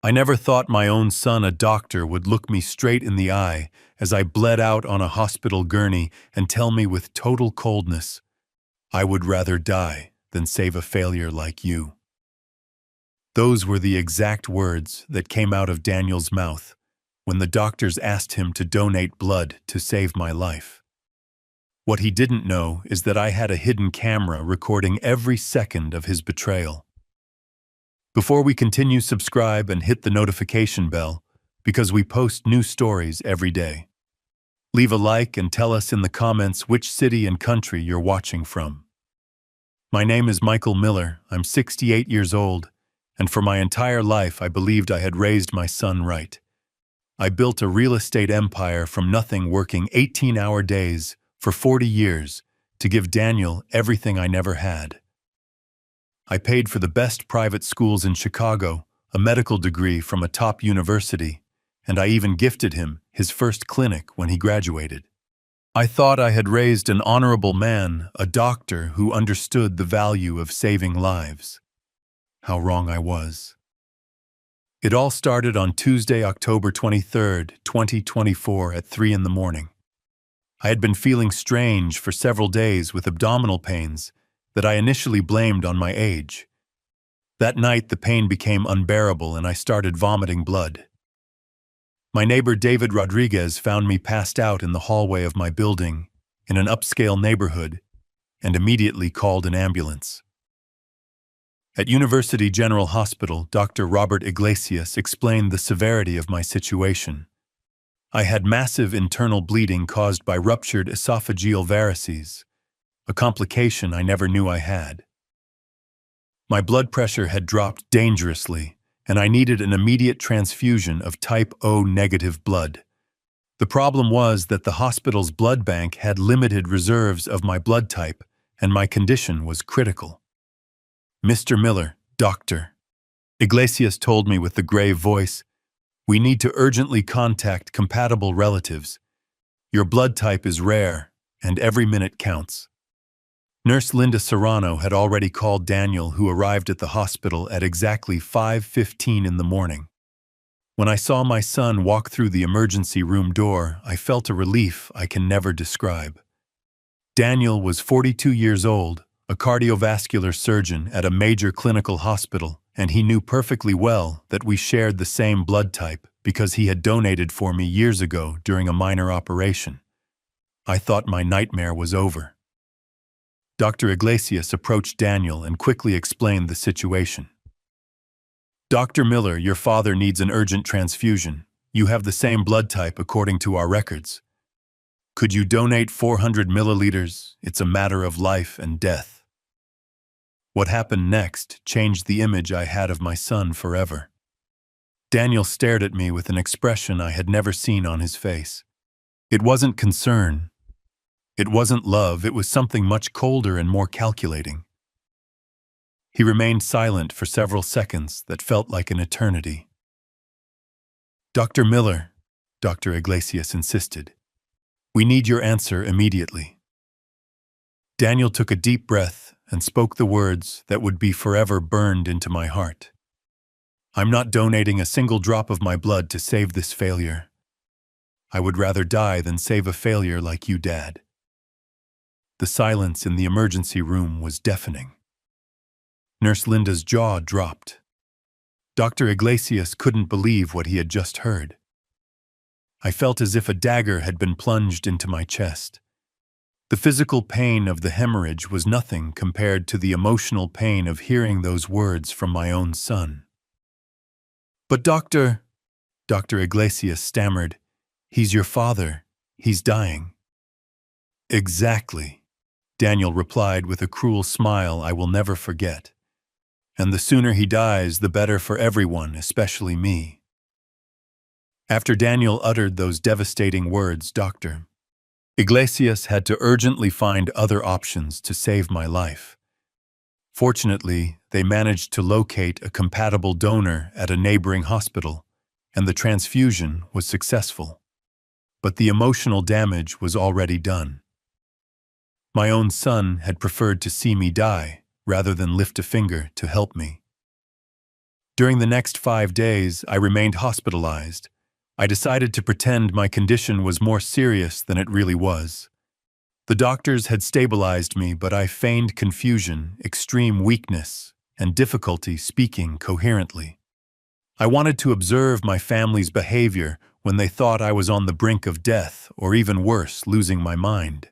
I never thought my own son, a doctor, would look me straight in the eye as I bled out on a hospital gurney and tell me with total coldness, "I would rather die than save a failure like you." Those were the exact words that came out of Daniel's mouth when the doctors asked him to donate blood to save my life. What he didn't know is that I had a hidden camera recording every second of his betrayal. Before we continue, subscribe and hit the notification bell because we post new stories every day. Leave a like and tell us in the comments which city and country you're watching from. My name is Michael Miller. I'm 68 years old, and for my entire life I believed I had raised my son right. I built a real estate empire from nothing, working 18-hour days for 40 years to give Daniel everything I never had. I paid for the best private schools in Chicago, a medical degree from a top university, and I even gifted him his first clinic when he graduated. I thought I had raised an honorable man, a doctor who understood the value of saving lives. How wrong I was. It all started on Tuesday, October 23rd, 2024 at 3 in the morning. I had been feeling strange for several days with abdominal pains that I initially blamed on my age. That night the pain became unbearable and I started vomiting blood. My neighbor David Rodriguez found me passed out in the hallway of my building in an upscale neighborhood and immediately called an ambulance. At University General Hospital, Dr. Robert Iglesias explained the severity of my situation. I had massive internal bleeding caused by ruptured esophageal varices, a complication I never knew I had. My blood pressure had dropped dangerously, and I needed an immediate transfusion of type O negative blood. The problem was that the hospital's blood bank had limited reserves of my blood type, and my condition was critical. "Mr. Miller, doctor," Iglesias told me with a grave voice, "we need to urgently contact compatible relatives. Your blood type is rare, and every minute counts." Nurse Linda Serrano had already called Daniel, who arrived at the hospital at exactly 5:15 in the morning. When I saw my son walk through the emergency room door, I felt a relief I can never describe. Daniel was 42 years old, a cardiovascular surgeon at a major clinical hospital, and he knew perfectly well that we shared the same blood type because he had donated for me years ago during a minor operation. I thought my nightmare was over. Dr. Iglesias approached Daniel and quickly explained the situation. "Dr. Miller, your father needs an urgent transfusion. You have the same blood type according to our records. Could you donate 400 milliliters? It's a matter of life and death." What happened next changed the image I had of my son forever. Daniel stared at me with an expression I had never seen on his face. It wasn't concern. It wasn't love. It was something much colder and more calculating. He remained silent for several seconds that felt like an eternity. "Dr. Miller," Dr. Iglesias insisted, "we need your answer immediately." Daniel took a deep breath and spoke the words that would be forever burned into my heart. "I'm not donating a single drop of my blood to save this failure. I would rather die than save a failure like you, Dad." The silence in the emergency room was deafening. Nurse Linda's jaw dropped. Dr. Iglesias couldn't believe what he had just heard. I felt as if a dagger had been plunged into my chest. The physical pain of the hemorrhage was nothing compared to the emotional pain of hearing those words from my own son. "But Dr. Iglesias stammered, "He's your father. He's dying." "Exactly," Daniel replied with a cruel smile I will never forget. "And the sooner he dies, the better for everyone, especially me." After Daniel uttered those devastating words, Dr. Iglesias had to urgently find other options to save my life. Fortunately, they managed to locate a compatible donor at a neighboring hospital, and the transfusion was successful. But the emotional damage was already done. My own son had preferred to see me die rather than lift a finger to help me. During the next 5 days, I remained hospitalized. I decided to pretend my condition was more serious than it really was. The doctors had stabilized me, but I feigned confusion, extreme weakness, and difficulty speaking coherently. I wanted to observe my family's behavior when they thought I was on the brink of death, or even worse, losing my mind.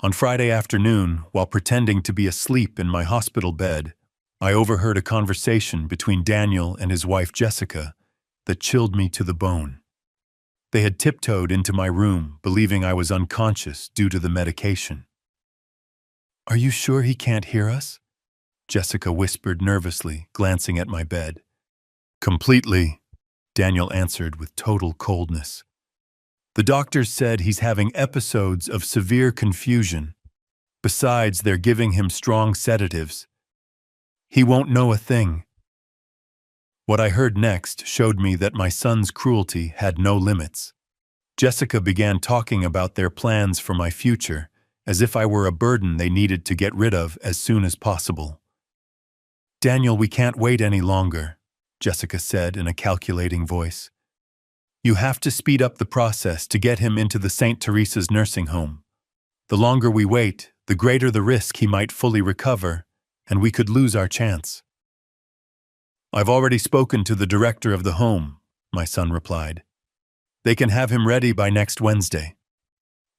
On Friday afternoon, while pretending to be asleep in my hospital bed, I overheard a conversation between Daniel and his wife Jessica that chilled me to the bone. They had tiptoed into my room, believing I was unconscious due to the medication. "Are you sure he can't hear us?" Jessica whispered nervously, glancing at my bed. "Completely," Daniel answered with total coldness. "The doctors said he's having episodes of severe confusion. Besides, they're giving him strong sedatives. He won't know a thing." What I heard next showed me that my son's cruelty had no limits. Jessica began talking about their plans for my future, as if I were a burden they needed to get rid of as soon as possible. "Daniel, we can't wait any longer," Jessica said in a calculating voice. "You have to speed up the process to get him into the St. Teresa's nursing home. The longer we wait, the greater the risk he might fully recover, and we could lose our chance." "I've already spoken to the director of the home," my son replied. "They can have him ready by next Wednesday.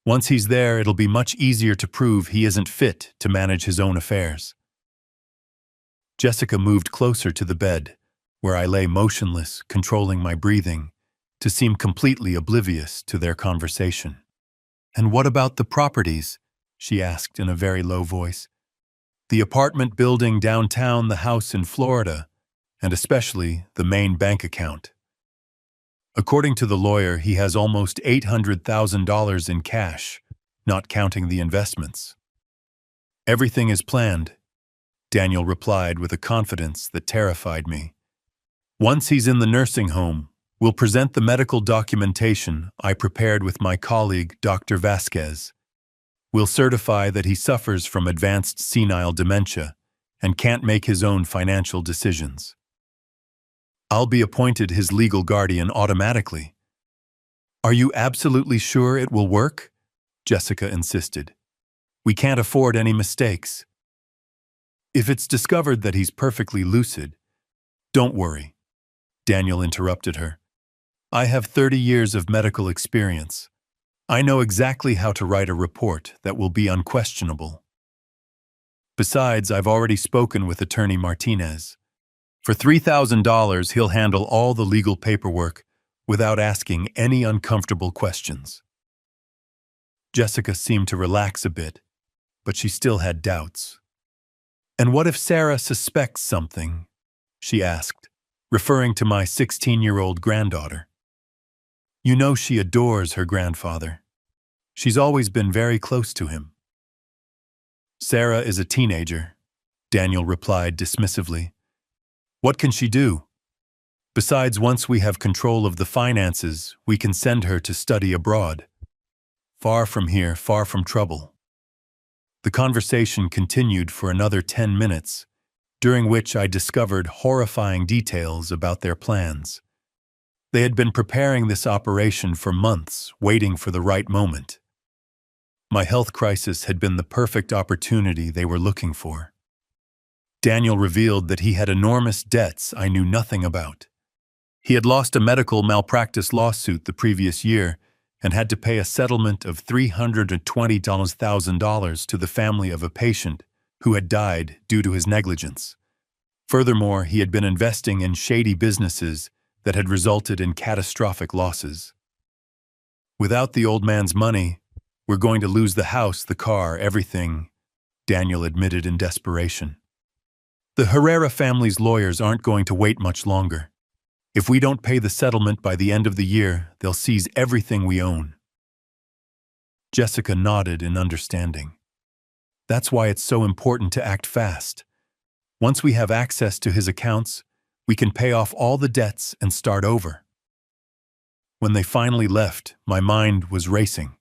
Once he's there, it'll be much easier to prove he isn't fit to manage his own affairs." Jessica moved closer to the bed, where I lay motionless, controlling my breathing, to seem completely oblivious to their conversation. "And what about the properties?" she asked in a very low voice. "The apartment building downtown, the house in Florida, and especially the main bank account. According to the lawyer, he has almost $800,000 in cash, not counting the investments." "Everything is planned," Daniel replied with a confidence that terrified me. "Once he's in the nursing home, we'll present the medical documentation I prepared with my colleague, Dr. Vasquez. We'll certify that he suffers from advanced senile dementia and can't make his own financial decisions. I'll be appointed his legal guardian automatically." "Are you absolutely sure it will work?" Jessica insisted. "We can't afford any mistakes." "If it's discovered that he's perfectly lucid—" "Don't worry," Daniel interrupted her. "I have 30 years of medical experience. I know exactly how to write a report that will be unquestionable. Besides, I've already spoken with Attorney Martinez. For $3,000, he'll handle all the legal paperwork without asking any uncomfortable questions." Jessica seemed to relax a bit, but she still had doubts. "And what if Sarah suspects something?" she asked, referring to my 16-year-old granddaughter. "You know she adores her grandfather. She's always been very close to him." "Sarah is a teenager," Daniel replied dismissively. "What can she do? Besides, once we have control of the finances, we can send her to study abroad. Far from here, far from trouble." The conversation continued for another 10 minutes, during which I discovered horrifying details about their plans. They had been preparing this operation for months, waiting for the right moment. My health crisis had been the perfect opportunity they were looking for. Daniel revealed that he had enormous debts I knew nothing about. He had lost a medical malpractice lawsuit the previous year and had to pay a settlement of $320,000 to the family of a patient who had died due to his negligence. Furthermore, he had been investing in shady businesses that had resulted in catastrophic losses. "Without the old man's money, we're going to lose the house, the car, everything," Daniel admitted in desperation. "The Herrera family's lawyers aren't going to wait much longer. If we don't pay the settlement by the end of the year, they'll seize everything we own." Jessica nodded in understanding. "That's why it's so important to act fast. Once we have access to his accounts, we can pay off all the debts and start over." When they finally left, my mind was racing.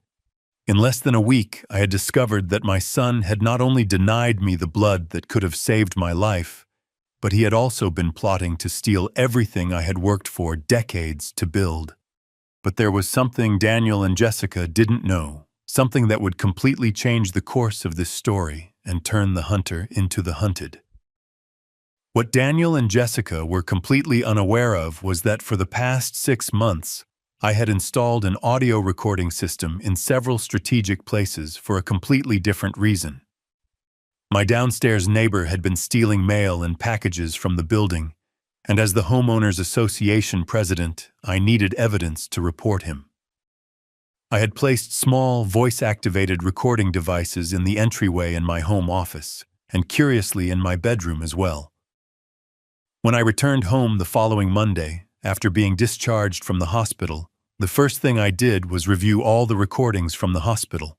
In less than a week, I had discovered that my son had not only denied me the blood that could have saved my life, but he had also been plotting to steal everything I had worked for decades to build. But there was something Daniel and Jessica didn't know, something that would completely change the course of this story and turn the hunter into the hunted. What Daniel and Jessica were completely unaware of was that for the past 6 months, I had installed an audio recording system in several strategic places for a completely different reason. My downstairs neighbor had been stealing mail and packages from the building, and as the Homeowners Association president, I needed evidence to report him. I had placed small, voice-activated recording devices in the entryway in my home office, and curiously in my bedroom as well. When I returned home the following Monday, after being discharged from the hospital, the first thing I did was review all the recordings from the hospital.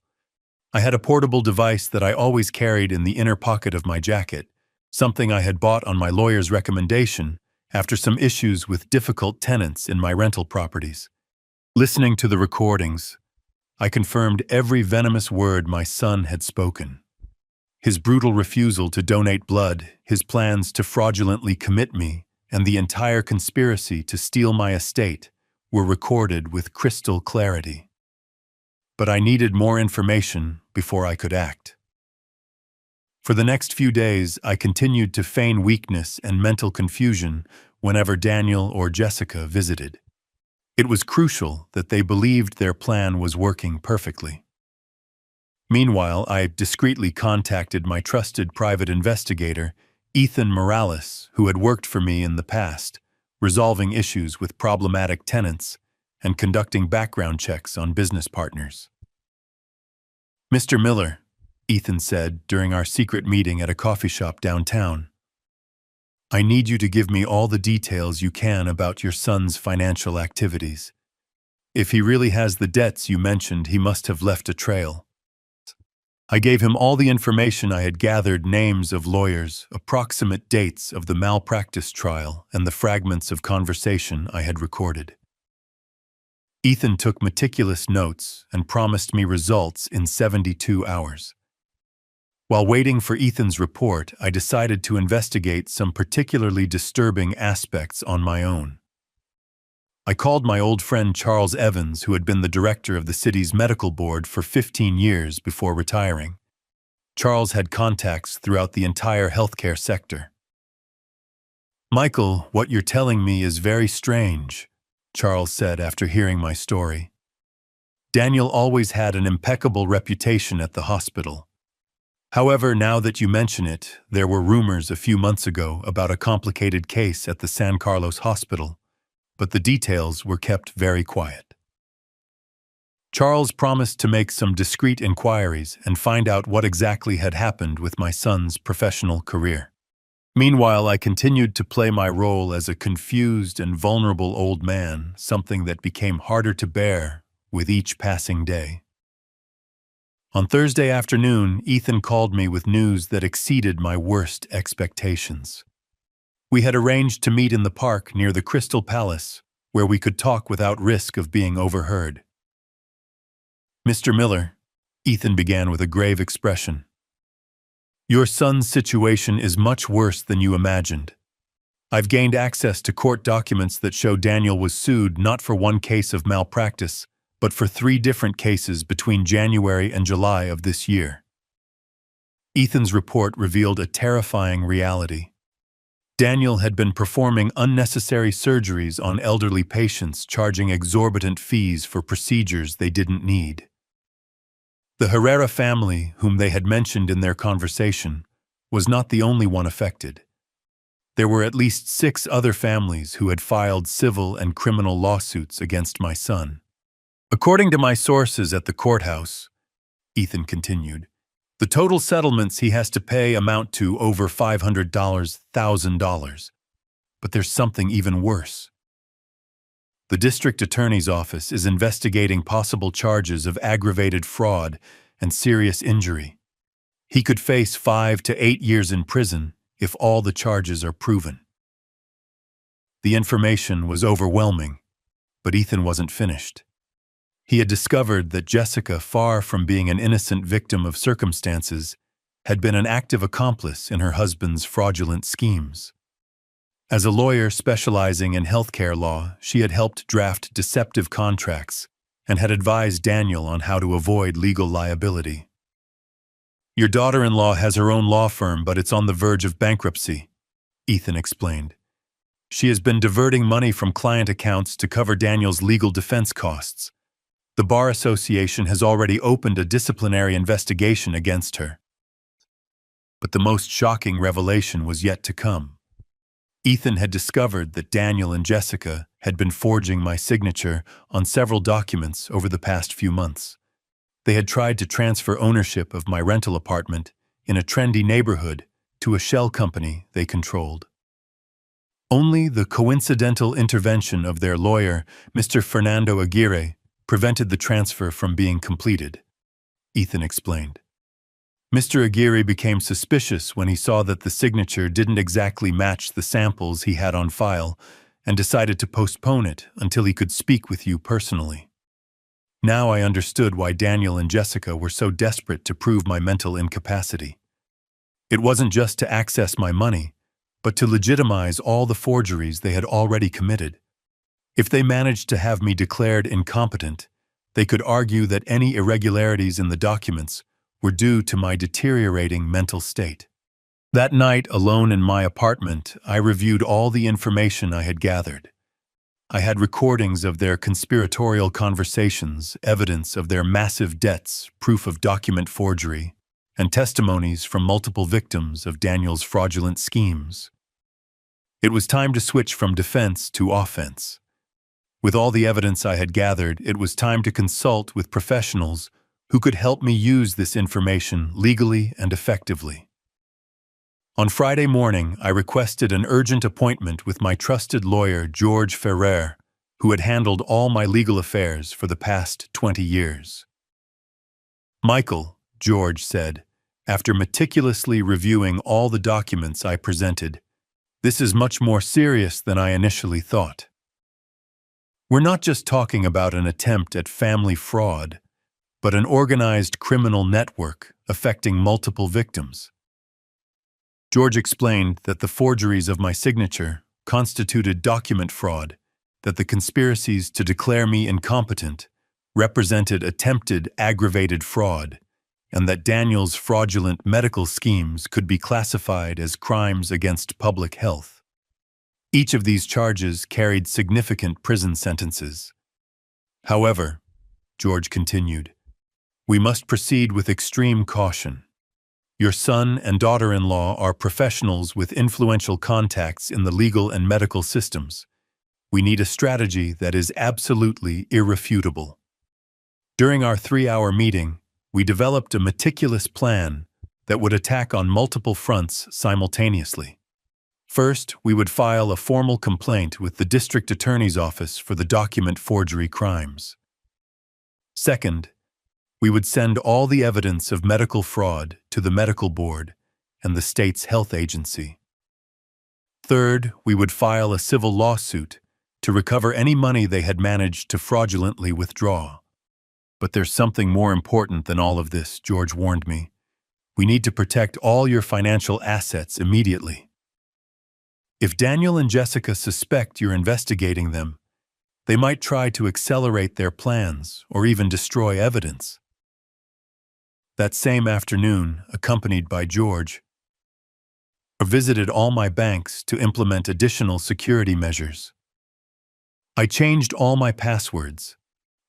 I had a portable device that I always carried in the inner pocket of my jacket, something I had bought on my lawyer's recommendation after some issues with difficult tenants in my rental properties. Listening to the recordings, I confirmed every venomous word my son had spoken. His brutal refusal to donate blood, his plans to fraudulently commit me, and the entire conspiracy to steal my estate were recorded with crystal clarity. But I needed more information before I could act. For the next few days, I continued to feign weakness and mental confusion whenever Daniel or Jessica visited. It was crucial that they believed their plan was working perfectly. Meanwhile, I discreetly contacted my trusted private investigator, Ethan Morales, who had worked for me in the past, resolving issues with problematic tenants and conducting background checks on business partners. "Mr. Miller," Ethan said during our secret meeting at a coffee shop downtown, "I need you to give me all the details you can about your son's financial activities. If he really has the debts you mentioned, he must have left a trail." I gave him all the information I had gathered: names of lawyers, approximate dates of the malpractice trial, and the fragments of conversation I had recorded. Ethan took meticulous notes and promised me results in 72 hours. While waiting for Ethan's report, I decided to investigate some particularly disturbing aspects on my own. I called my old friend Charles Evans, who had been the director of the city's medical board for 15 years before retiring. Charles had contacts throughout the entire healthcare sector. "Michael, what you're telling me is very strange," Charles said after hearing my story. "Daniel always had an impeccable reputation at the hospital. However, now that you mention it, there were rumors a few months ago about a complicated case at the San Carlos hospital, but the details were kept very quiet." Charles promised to make some discreet inquiries and find out what exactly had happened with my son's professional career. Meanwhile, I continued to play my role as a confused and vulnerable old man, something that became harder to bear with each passing day. On Thursday afternoon, Ethan called me with news that exceeded my worst expectations. We had arranged to meet in the park near the Crystal Palace, where we could talk without risk of being overheard. "Mr. Miller," Ethan began with a grave expression, "your son's situation is much worse than you imagined. I've gained access to court documents that show Daniel was sued not for one case of malpractice, but for 3 different cases between January and July of this year." Ethan's report revealed a terrifying reality. Daniel had been performing unnecessary surgeries on elderly patients, charging exorbitant fees for procedures they didn't need. The Herrera family, whom they had mentioned in their conversation, was not the only one affected. There were at least 6 other families who had filed civil and criminal lawsuits against my son. "According to my sources at the courthouse," Ethan continued, "the total settlements he has to pay amount to over $500,000. But there's something even worse. The district attorney's office is investigating possible charges of aggravated fraud and serious injury. He could face 5 to 8 years in prison if all the charges are proven." The information was overwhelming, but Ethan wasn't finished. He had discovered that Jessica, far from being an innocent victim of circumstances, had been an active accomplice in her husband's fraudulent schemes. As a lawyer specializing in healthcare law, she had helped draft deceptive contracts and had advised Daniel on how to avoid legal liability. "Your daughter-in-law has her own law firm, but it's on the verge of bankruptcy," Ethan explained. "She has been diverting money from client accounts to cover Daniel's legal defense costs. The Bar Association has already opened a disciplinary investigation against her." But the most shocking revelation was yet to come. Ethan had discovered that Daniel and Jessica had been forging my signature on several documents over the past few months. They had tried to transfer ownership of my rental apartment in a trendy neighborhood to a shell company they controlled. Only the coincidental intervention of their lawyer, Mr. Fernando Aguirre, prevented the transfer from being completed, Ethan explained. Mr. Aguirre became suspicious when he saw that the signature didn't exactly match the samples he had on file and decided to postpone it until he could speak with you personally. Now I understood why Daniel and Jessica were so desperate to prove my mental incapacity. It wasn't just to access my money, but to legitimize all the forgeries they had already committed. If they managed to have me declared incompetent, they could argue that any irregularities in the documents were due to my deteriorating mental state. That night, alone in my apartment, I reviewed all the information I had gathered. I had recordings of their conspiratorial conversations, evidence of their massive debts, proof of document forgery, and testimonies from multiple victims of Daniel's fraudulent schemes. It was time to switch from defense to offense. With all the evidence I had gathered, it was time to consult with professionals who could help me use this information legally and effectively. On Friday morning, I requested an urgent appointment with my trusted lawyer, George Ferrer, who had handled all my legal affairs for the past 20 years. "Michael," George said, after meticulously reviewing all the documents I presented, "this is much more serious than I initially thought. We're not just talking about an attempt at family fraud, but an organized criminal network affecting multiple victims." George explained that the forgeries of my signature constituted document fraud, that the conspiracies to declare me incompetent represented attempted aggravated fraud, and that Daniel's fraudulent medical schemes could be classified as crimes against public health. Each of these charges carried significant prison sentences. "However," George continued, "we must proceed with extreme caution. Your son and daughter-in-law are professionals with influential contacts in the legal and medical systems. We need a strategy that is absolutely irrefutable." During our 3-hour meeting, we developed a meticulous plan that would attack on multiple fronts simultaneously. First, we would file a formal complaint with the district attorney's office for the document forgery crimes. Second, we would send all the evidence of medical fraud to the medical board and the state's health agency. Third, we would file a civil lawsuit to recover any money they had managed to fraudulently withdraw. "But there's something more important than all of this," George warned me. "We need to protect all your financial assets immediately. If Daniel and Jessica suspect you're investigating them, they might try to accelerate their plans or even destroy evidence." That same afternoon, accompanied by George, I visited all my banks to implement additional security measures. I changed all my passwords.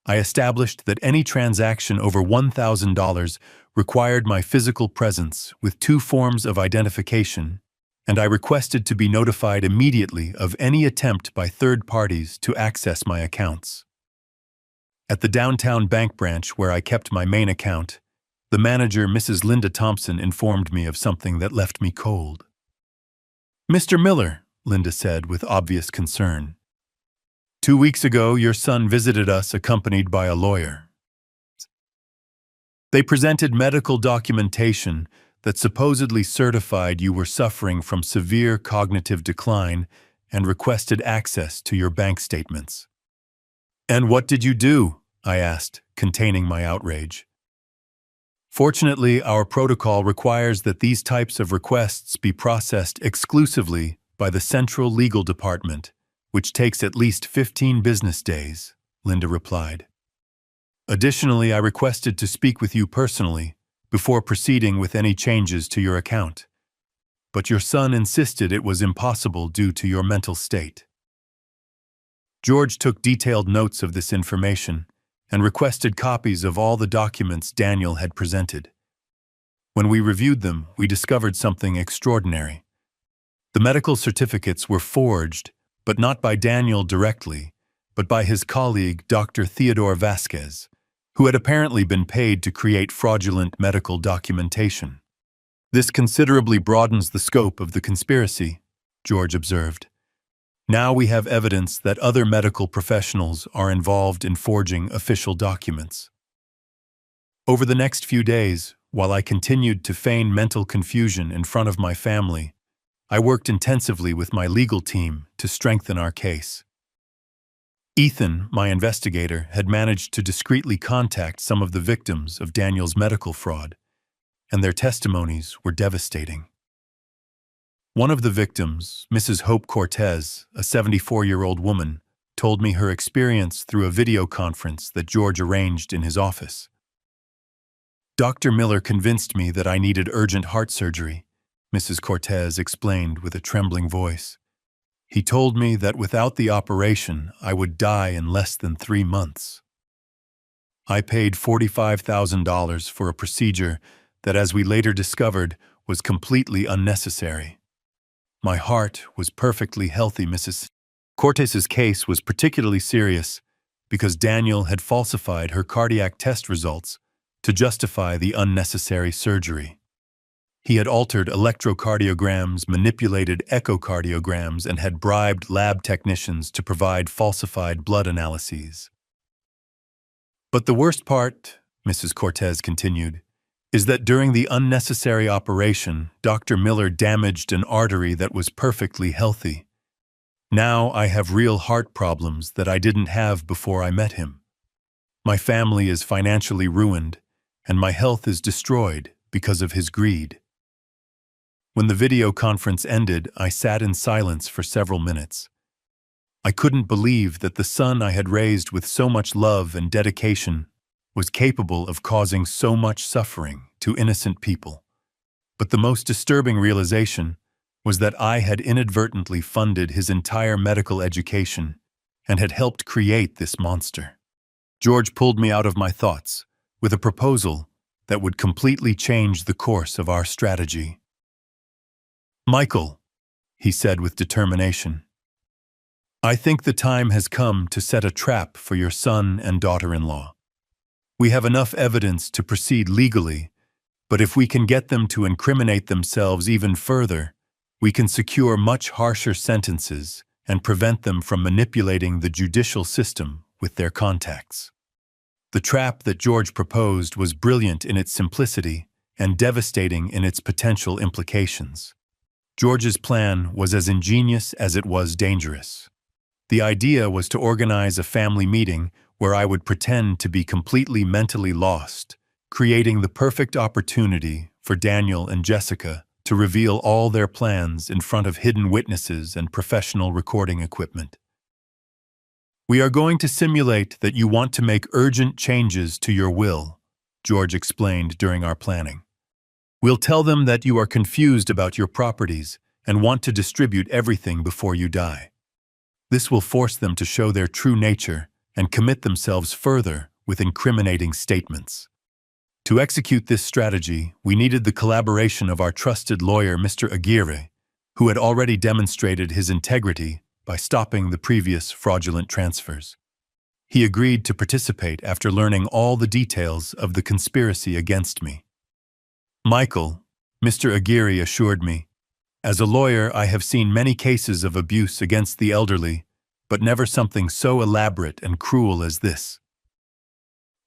I established that any transaction over $1,000 required my physical presence with 2 forms of identification, and I requested to be notified immediately of any attempt by third parties to access my accounts. At the downtown bank branch where I kept my main account, the manager, Mrs. Linda Thompson, informed me of something that left me cold. "Mr. Miller," Linda said with obvious concern, "2 weeks ago your son visited us accompanied by a lawyer. They presented medical documentation that supposedly certified you were suffering from severe cognitive decline and requested access to your bank statements." "And what did you do?" I asked, containing my outrage. "Fortunately, our protocol requires that these types of requests be processed exclusively by the Central Legal Department, which takes at least 15 business days, Linda replied. Additionally, I requested to speak with you personally before proceeding with any changes to your account. But your son insisted it was impossible due to your mental state. George took detailed notes of this information and requested copies of all the documents Daniel had presented. When we reviewed them, we discovered something extraordinary. The medical certificates were forged, but not by Daniel directly, but by his colleague, Dr. Theodore Vasquez, who had apparently been paid to create fraudulent medical documentation. This considerably broadens the scope of the conspiracy, George observed. Now we have evidence that other medical professionals are involved in forging official documents. Over the next few days, while I continued to feign mental confusion in front of my family, I worked intensively with my legal team to strengthen our case. Ethan, my investigator, had managed to discreetly contact some of the victims of Daniel's medical fraud, and their testimonies were devastating. One of the victims, Mrs. Hope Cortez, a 74-year-old woman, told me her experience through a video conference that George arranged in his office. Dr. Miller convinced me that I needed urgent heart surgery, Mrs. Cortez explained with a trembling voice. He told me that without the operation, I would die in less than 3 months. I paid $45,000 for a procedure that, as we later discovered, was completely unnecessary. My heart was perfectly healthy. Mrs. Cortez's case was particularly serious because Daniel had falsified her cardiac test results to justify the unnecessary surgery. He had altered electrocardiograms, manipulated echocardiograms, and had bribed lab technicians to provide falsified blood analyses. But the worst part, Mrs. Cortez continued, is that during the unnecessary operation, Dr. Miller damaged an artery that was perfectly healthy. Now I have real heart problems that I didn't have before I met him. My family is financially ruined, and my health is destroyed because of his greed. When the video conference ended, I sat in silence for several minutes. I couldn't believe that the son I had raised with so much love and dedication was capable of causing so much suffering to innocent people. But the most disturbing realization was that I had inadvertently funded his entire medical education and had helped create this monster. George pulled me out of my thoughts with a proposal that would completely change the course of our strategy. "Michael," he said with determination, "I think the time has come to set a trap for your son and daughter-in-law. We have enough evidence to proceed legally, but if we can get them to incriminate themselves even further, we can secure much harsher sentences and prevent them from manipulating the judicial system with their contacts." The trap that George proposed was brilliant in its simplicity and devastating in its potential implications. George's plan was as ingenious as it was dangerous. The idea was to organize a family meeting where I would pretend to be completely mentally lost, creating the perfect opportunity for Daniel and Jessica to reveal all their plans in front of hidden witnesses and professional recording equipment. "We are going to simulate that you want to make urgent changes to your will," George explained during our planning. "We'll tell them that you are confused about your properties and want to distribute everything before you die. This will force them to show their true nature and commit themselves further with incriminating statements. To execute this strategy, we needed the collaboration of our trusted lawyer, Mr. Aguirre, who had already demonstrated his integrity by stopping the previous fraudulent transfers. He agreed to participate after learning all the details of the conspiracy against me. "Michael," Mr. Aguirre assured me, "as a lawyer, I have seen many cases of abuse against the elderly, but never something so elaborate and cruel as this.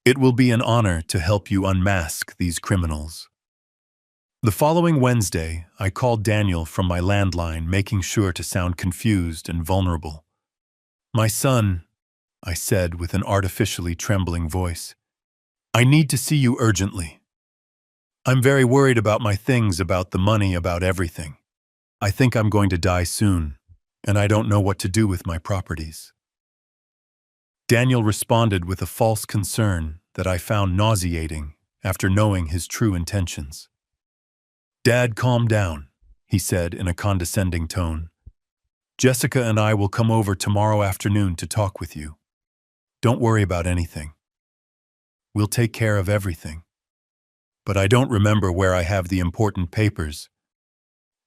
It will be an honor to help you unmask these criminals." The following Wednesday, I called Daniel from my landline, making sure to sound confused and vulnerable. "My son," I said with an artificially trembling voice, "I need to see you urgently. I'm very worried about my things, about the money, about everything. I think I'm going to die soon, and I don't know what to do with my properties. Daniel responded with a false concern that I found nauseating after knowing his true intentions. "Dad, calm down," he said in a condescending tone. "Jessica and I will come over tomorrow afternoon to talk with you. Don't worry about anything. We'll take care of everything. But I don't remember where I have the important papers."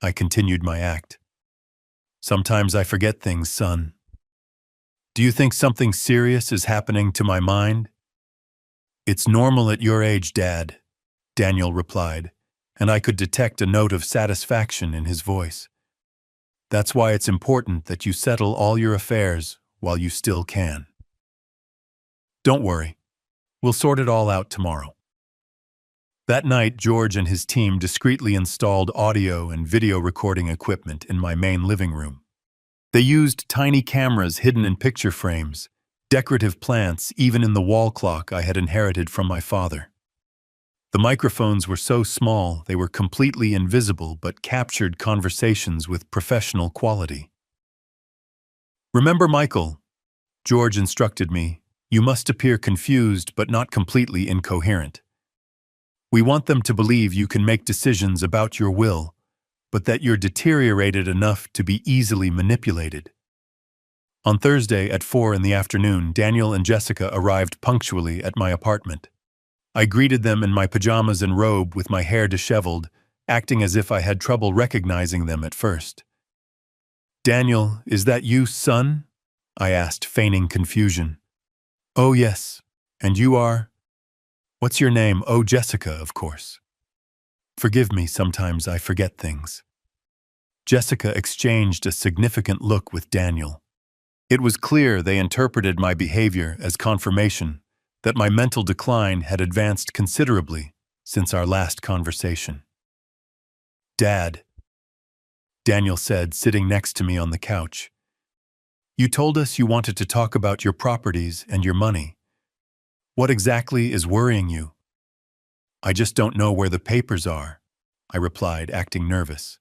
I continued my act. "Sometimes I forget things, son. Do you think something serious is happening to my mind?" "It's normal at your age, Dad," Daniel replied, and I could detect a note of satisfaction in his voice. "That's why it's important that you settle all your affairs while you still can. Don't worry. We'll sort it all out tomorrow." That night, George and his team discreetly installed audio and video recording equipment in my main living room. They used tiny cameras hidden in picture frames, decorative plants even in the wall clock I had inherited from my father. The microphones were so small they were completely invisible but captured conversations with professional quality. "Remember, Michael," George instructed me, "you must appear confused but not completely incoherent. We want them to believe you can make decisions about your will, but that you're deteriorated enough to be easily manipulated." On Thursday at 4 in the afternoon, Daniel and Jessica arrived punctually at my apartment. I greeted them in my pajamas and robe with my hair disheveled, acting as if I had trouble recognizing them at first. "Daniel, is that you, son?" I asked, feigning confusion. "Oh, yes. And you are?" "What's your name?" "Oh, Jessica, of course." "Forgive me, sometimes I forget things." Jessica exchanged a significant look with Daniel. It was clear they interpreted my behavior as confirmation that my mental decline had advanced considerably since our last conversation. "Dad," Daniel said, sitting next to me on the couch, "you told us you wanted to talk about your properties and your money. What exactly is worrying you?" "I just don't know where the papers are," I replied, acting nervous.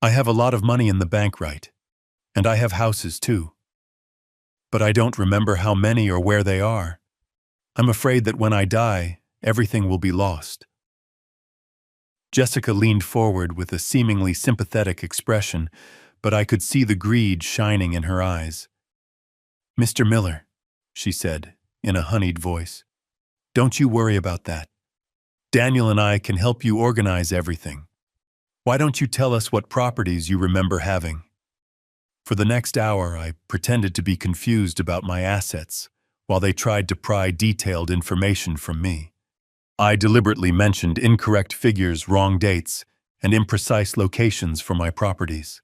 "I have a lot of money in the bank, right? And I have houses too. But I don't remember how many or where they are. I'm afraid that when I die, everything will be lost." Jessica leaned forward with a seemingly sympathetic expression, but I could see the greed shining in her eyes. "Mr. Miller," she said, in a honeyed voice, "don't you worry about that. Daniel and I can help you organize everything. Why don't you tell us what properties you remember having?" For the next hour, I pretended to be confused about my assets, while they tried to pry detailed information from me. I deliberately mentioned incorrect figures, wrong dates, and imprecise locations for my properties.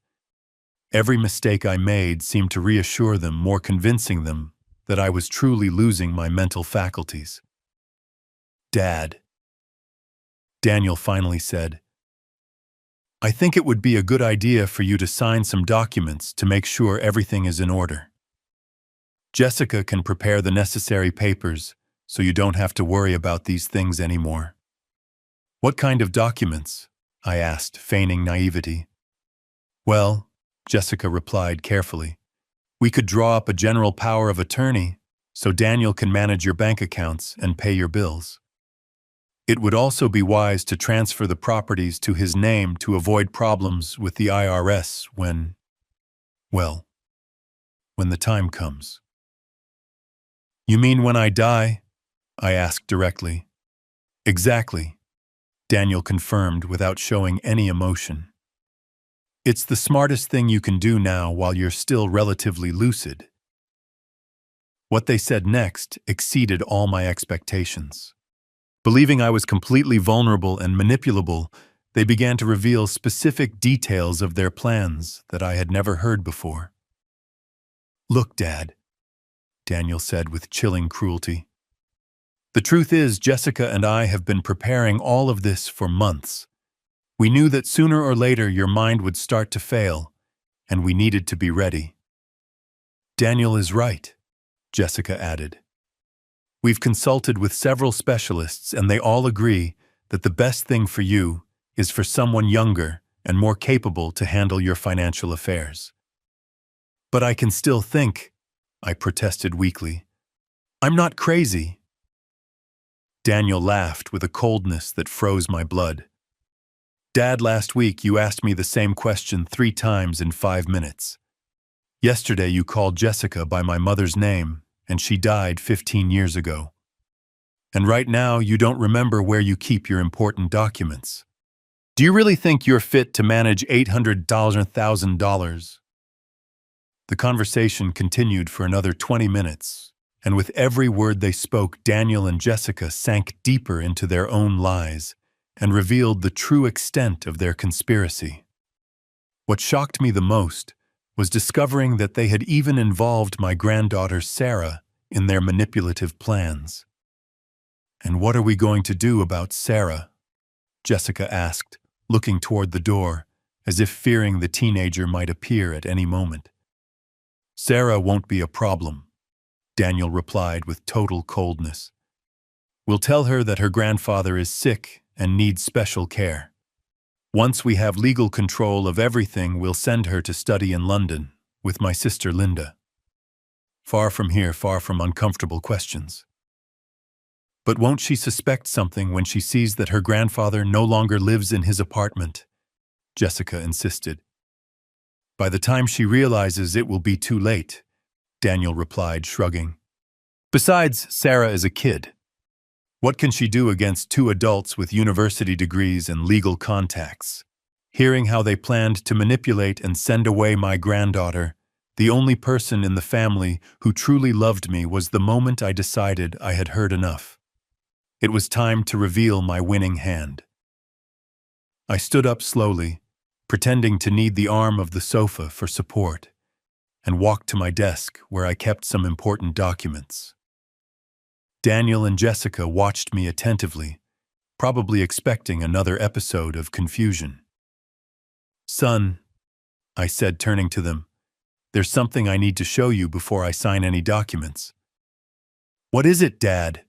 Every mistake I made seemed to reassure them, more convincing them that I was truly losing my mental faculties. "Dad," Daniel finally said, "I think it would be a good idea for you to sign some documents to make sure everything is in order. Jessica can prepare the necessary papers so you don't have to worry about these things anymore." "What kind of documents?" I asked, feigning naivety. "Well," Jessica replied carefully, "we could draw up a general power of attorney so Daniel can manage your bank accounts and pay your bills. It would also be wise to transfer the properties to his name to avoid problems with the IRS when the time comes." "You mean when I die?" I asked directly. "Exactly," Daniel confirmed without showing any emotion. "It's the smartest thing you can do now while you're still relatively lucid." What they said next exceeded all my expectations. Believing I was completely vulnerable and manipulable, they began to reveal specific details of their plans that I had never heard before. "Look, Dad," Daniel said with chilling cruelty. "The truth is, Jessica and I have been preparing all of this for months. We knew that sooner or later your mind would start to fail, and we needed to be ready." "Daniel is right," Jessica added. "We've consulted with several specialists, and they all agree that the best thing for you is for someone younger and more capable to handle your financial affairs. But I can still think, I protested weakly. I'm not crazy. Daniel laughed with a coldness that froze my blood. Dad, last week you asked me the same question 3 times in 5 minutes. Yesterday you called Jessica by my mother's name, and she died 15 years ago. And right now you don't remember where you keep your important documents. Do you really think you're fit to manage $800,000? The conversation continued for another 20 minutes, and with every word they spoke, Daniel and Jessica sank deeper into their own lies and revealed the true extent of their conspiracy. What shocked me the most was discovering that they had even involved my granddaughter Sarah in their manipulative plans. "And what are we going to do about Sarah?" Jessica asked, looking toward the door, as if fearing the teenager might appear at any moment. "Sarah won't be a problem," Daniel replied with total coldness. "We'll tell her that her grandfather is sick and needs special care. Once we have legal control of everything, we'll send her to study in London with my sister Linda. Far from here, far from uncomfortable questions." "But won't she suspect something when she sees that her grandfather no longer lives in his apartment?" Jessica insisted. "By the time she realizes, it will be too late," Daniel replied, shrugging. "Besides, Sarah is a kid. What can she do against 2 adults with university degrees and legal contacts?" Hearing how they planned to manipulate and send away my granddaughter, the only person in the family who truly loved me, was the moment I decided I had heard enough. It was time to reveal my winning hand. I stood up slowly, pretending to need the arm of the sofa for support, and walked to my desk where I kept some important documents. Daniel and Jessica watched me attentively, probably expecting another episode of confusion. "Son," I said, turning to them, "there's something I need to show you before I sign any documents." "What is it, Dad?"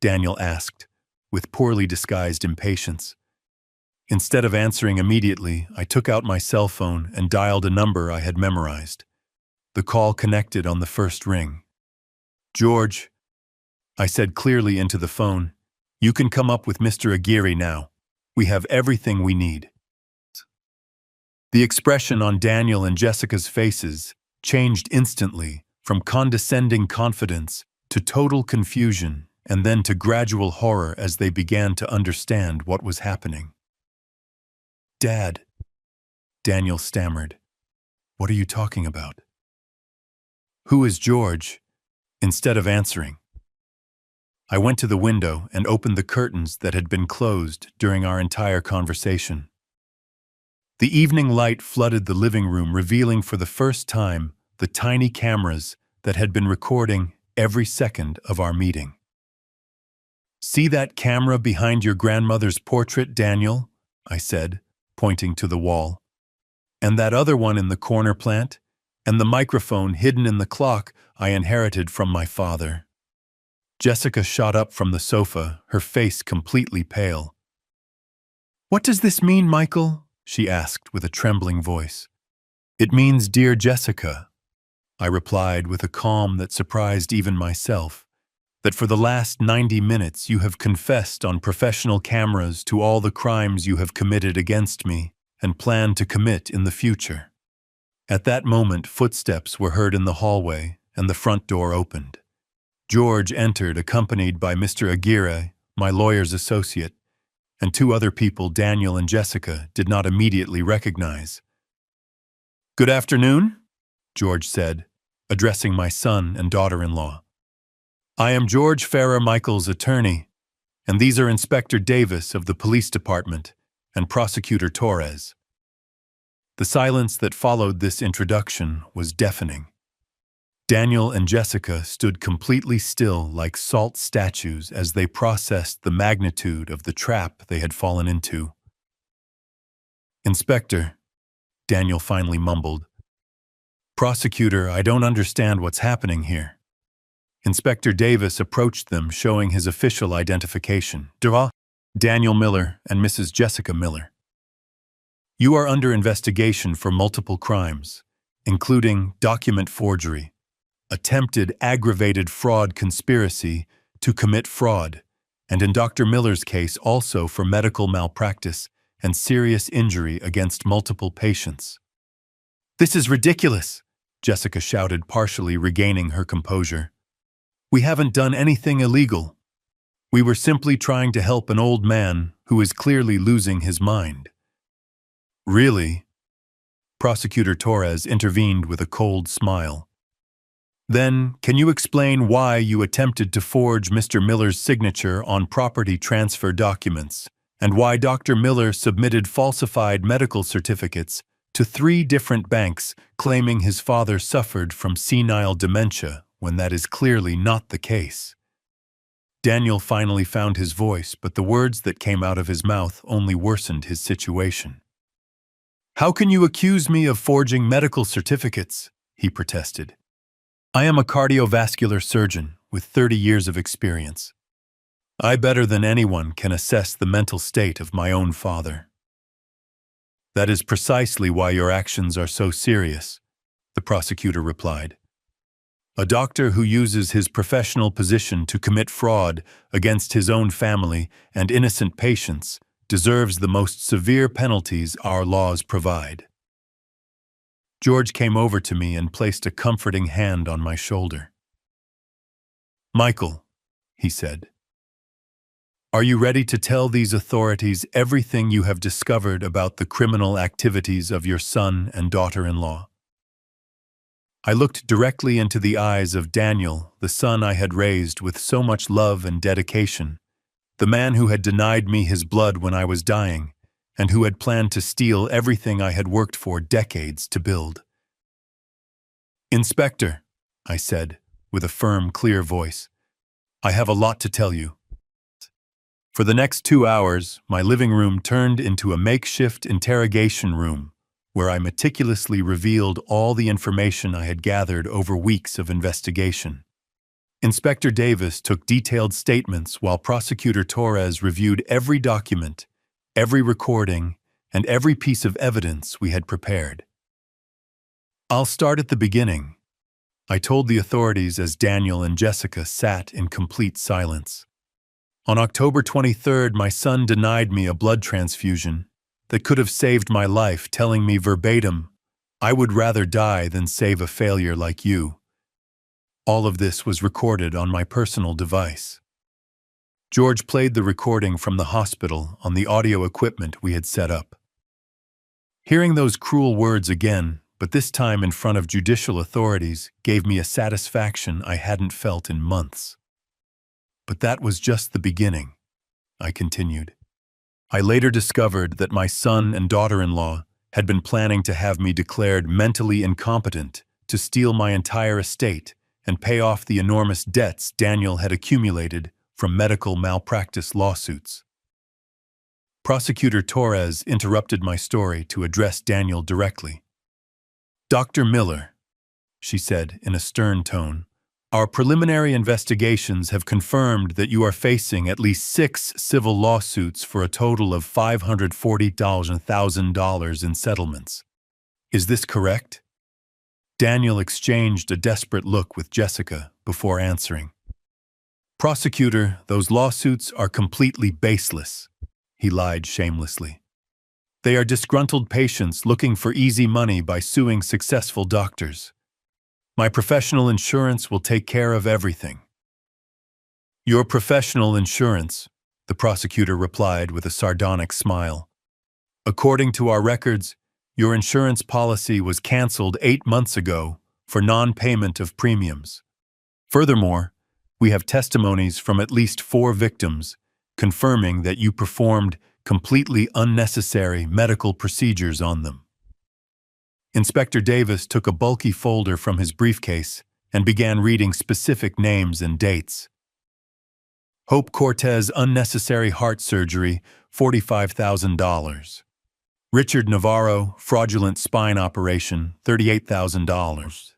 Daniel asked, with poorly disguised impatience. Instead of answering immediately, I took out my cell phone and dialed a number I had memorized. The call connected on the first ring. "George," I said clearly into the phone, "you can come up with Mr. Aguirre now. We have everything we need." The expression on Daniel and Jessica's faces changed instantly, from condescending confidence to total confusion, and then to gradual horror as they began to understand what was happening. "Dad," Daniel stammered, "what are you talking about?" "Who is George?" Instead of answering, I went to the window and opened the curtains that had been closed during our entire conversation. The evening light flooded the living room, revealing for the first time the tiny cameras that had been recording every second of our meeting. "See that camera behind your grandmother's portrait, Daniel?" I said, pointing to the wall. "And that other one in the corner plant? And the microphone hidden in the clock I inherited from my father?" Jessica shot up from the sofa, her face completely pale. "What does this mean, Michael?" she asked with a trembling voice. "It means, dear Jessica," I replied with a calm that surprised even myself, "that for the last 90 minutes you have confessed on professional cameras to all the crimes you have committed against me and plan to commit in the future." At that moment, footsteps were heard in the hallway and the front door opened. George entered, accompanied by Mr. Aguirre, my lawyer's associate, and 2 other people Daniel and Jessica did not immediately recognize. "Good afternoon," George said, addressing my son and daughter-in-law. "I am George Farrer Michael's attorney, and these are Inspector Davis of the police department and Prosecutor Torres." The silence that followed this introduction was deafening. Daniel and Jessica stood completely still like salt statues as they processed the magnitude of the trap they had fallen into. "Inspector," Daniel finally mumbled. "Prosecutor, I don't understand what's happening here." Inspector Davis approached them, showing his official identification. Daniel Miller and Mrs. Jessica Miller. You are under investigation for multiple crimes, including document forgery, attempted aggravated fraud conspiracy to commit fraud, and in Dr. Miller's case also for medical malpractice and serious injury against multiple patients. "This is ridiculous," Jessica shouted, partially regaining her composure. "We haven't done anything illegal. We were simply trying to help an old man who is clearly losing his mind." "Really?" Prosecutor Torres intervened with a cold smile. "Then, can you explain why you attempted to forge Mr. Miller's signature on property transfer documents, and why Dr. Miller submitted falsified medical certificates to 3 different banks claiming his father suffered from senile dementia when that is clearly not the case?" Daniel finally found his voice, but the words that came out of his mouth only worsened his situation. "How can you accuse me of forging medical certificates?" he protested. "I am a cardiovascular surgeon with 30 years of experience. I better than anyone can assess the mental state of my own father." "That is precisely why your actions are so serious," the prosecutor replied. "A doctor who uses his professional position to commit fraud against his own family and innocent patients deserves the most severe penalties our laws provide." George came over to me and placed a comforting hand on my shoulder. "Michael," he said, "are you ready to tell these authorities everything you have discovered about the criminal activities of your son and daughter-in-law?" I looked directly into the eyes of Daniel, the son I had raised with so much love and dedication, the man who had denied me his blood when I was dying, and who had planned to steal everything I had worked for decades to build. "Inspector," I said, with a firm, clear voice, "I have a lot to tell you." For the next 2 hours, my living room turned into a makeshift interrogation room, where I meticulously revealed all the information I had gathered over weeks of investigation. Inspector Davis took detailed statements while Prosecutor Torres reviewed every document, every recording, and every piece of evidence we had prepared. "I'll start at the beginning," I told the authorities as Daniel and Jessica sat in complete silence. "On October 23rd, my son denied me a blood transfusion that could have saved my life, telling me verbatim, 'I would rather die than save a failure like you.' All of this was recorded on my personal device." George played the recording from the hospital on the audio equipment we had set up. Hearing those cruel words again, but this time in front of judicial authorities, gave me a satisfaction I hadn't felt in months. "But that was just the beginning," I continued. "I later discovered that my son and daughter-in-law had been planning to have me declared mentally incompetent to steal my entire estate and pay off the enormous debts Daniel had accumulated from medical malpractice lawsuits." Prosecutor Torres interrupted my story to address Daniel directly. "Dr. Miller," she said in a stern tone, "our preliminary investigations have confirmed that you are facing at least 6 civil lawsuits for a total of $540,000 in settlements. Is this correct?" Daniel exchanged a desperate look with Jessica before answering. "Prosecutor, those lawsuits are completely baseless," he lied shamelessly. "They are disgruntled patients looking for easy money by suing successful doctors. My professional insurance will take care of everything." "Your professional insurance," the prosecutor replied with a sardonic smile. "According to our records, your insurance policy was canceled 8 months ago for non-payment of premiums. Furthermore, we have testimonies from at least 4 victims confirming that you performed completely unnecessary medical procedures on them." Inspector Davis took a bulky folder from his briefcase and began reading specific names and dates. "Hope Cortez unnecessary heart surgery, $45,000. Richard Navarro fraudulent spine operation, $38,000.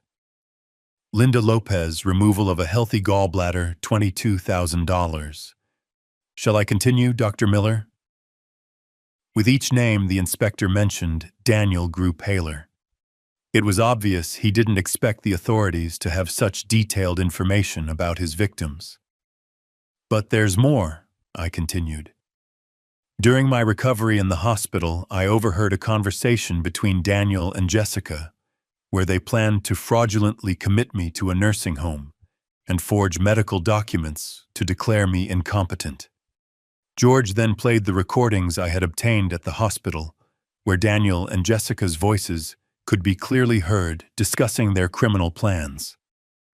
Linda Lopez removal of a healthy gallbladder, $22,000. Shall I continue, Dr. Miller?" With each name the inspector mentioned, Daniel grew paler. It was obvious he didn't expect the authorities to have such detailed information about his victims. "But there's more," I continued. "During my recovery in the hospital, I overheard a conversation between Daniel and Jessica, where they planned to fraudulently commit me to a nursing home and forge medical documents to declare me incompetent. George then played the recordings I had obtained at the hospital, where Daniel and Jessica's voices could be clearly heard discussing their criminal plans.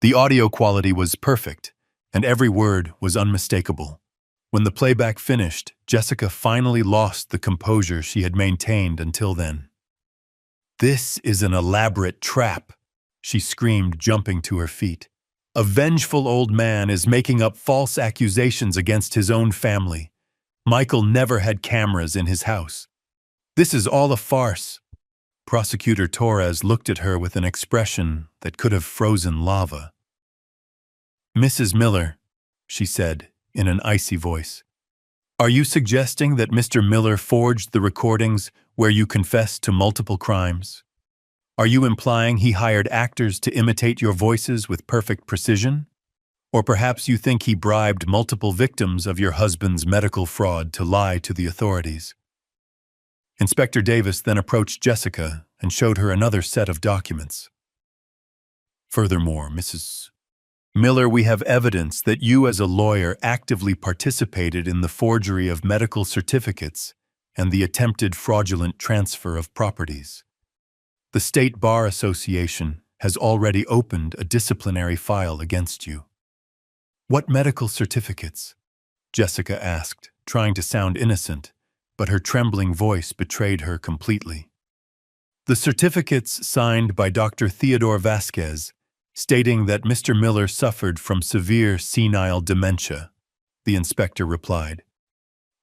The audio quality was perfect, and every word was unmistakable. When the playback finished, Jessica finally lost the composure she had maintained until then. "This is an elaborate trap," she screamed, jumping to her feet. "A vengeful old man is making up false accusations against his own family. Michael never had cameras in his house. This is all a farce." Prosecutor Torres looked at her with an expression that could have frozen lava. "Mrs. Miller," she said in an icy voice, "are you suggesting that Mr. Miller forged the recordings where you confessed to multiple crimes? Are you implying he hired actors to imitate your voices with perfect precision? Or perhaps you think he bribed multiple victims of your husband's medical fraud to lie to the authorities?" Inspector Davis then approached Jessica and showed her another set of documents. "Furthermore, Mrs. Miller, we have evidence that you as a lawyer actively participated in the forgery of medical certificates and the attempted fraudulent transfer of properties. The State Bar Association has already opened a disciplinary file against you." "What medical certificates?" Jessica asked, trying to sound innocent, but her trembling voice betrayed her completely. "The certificates signed by Dr. Theodore Vasquez, stating that Mr. Miller suffered from severe senile dementia," the inspector replied.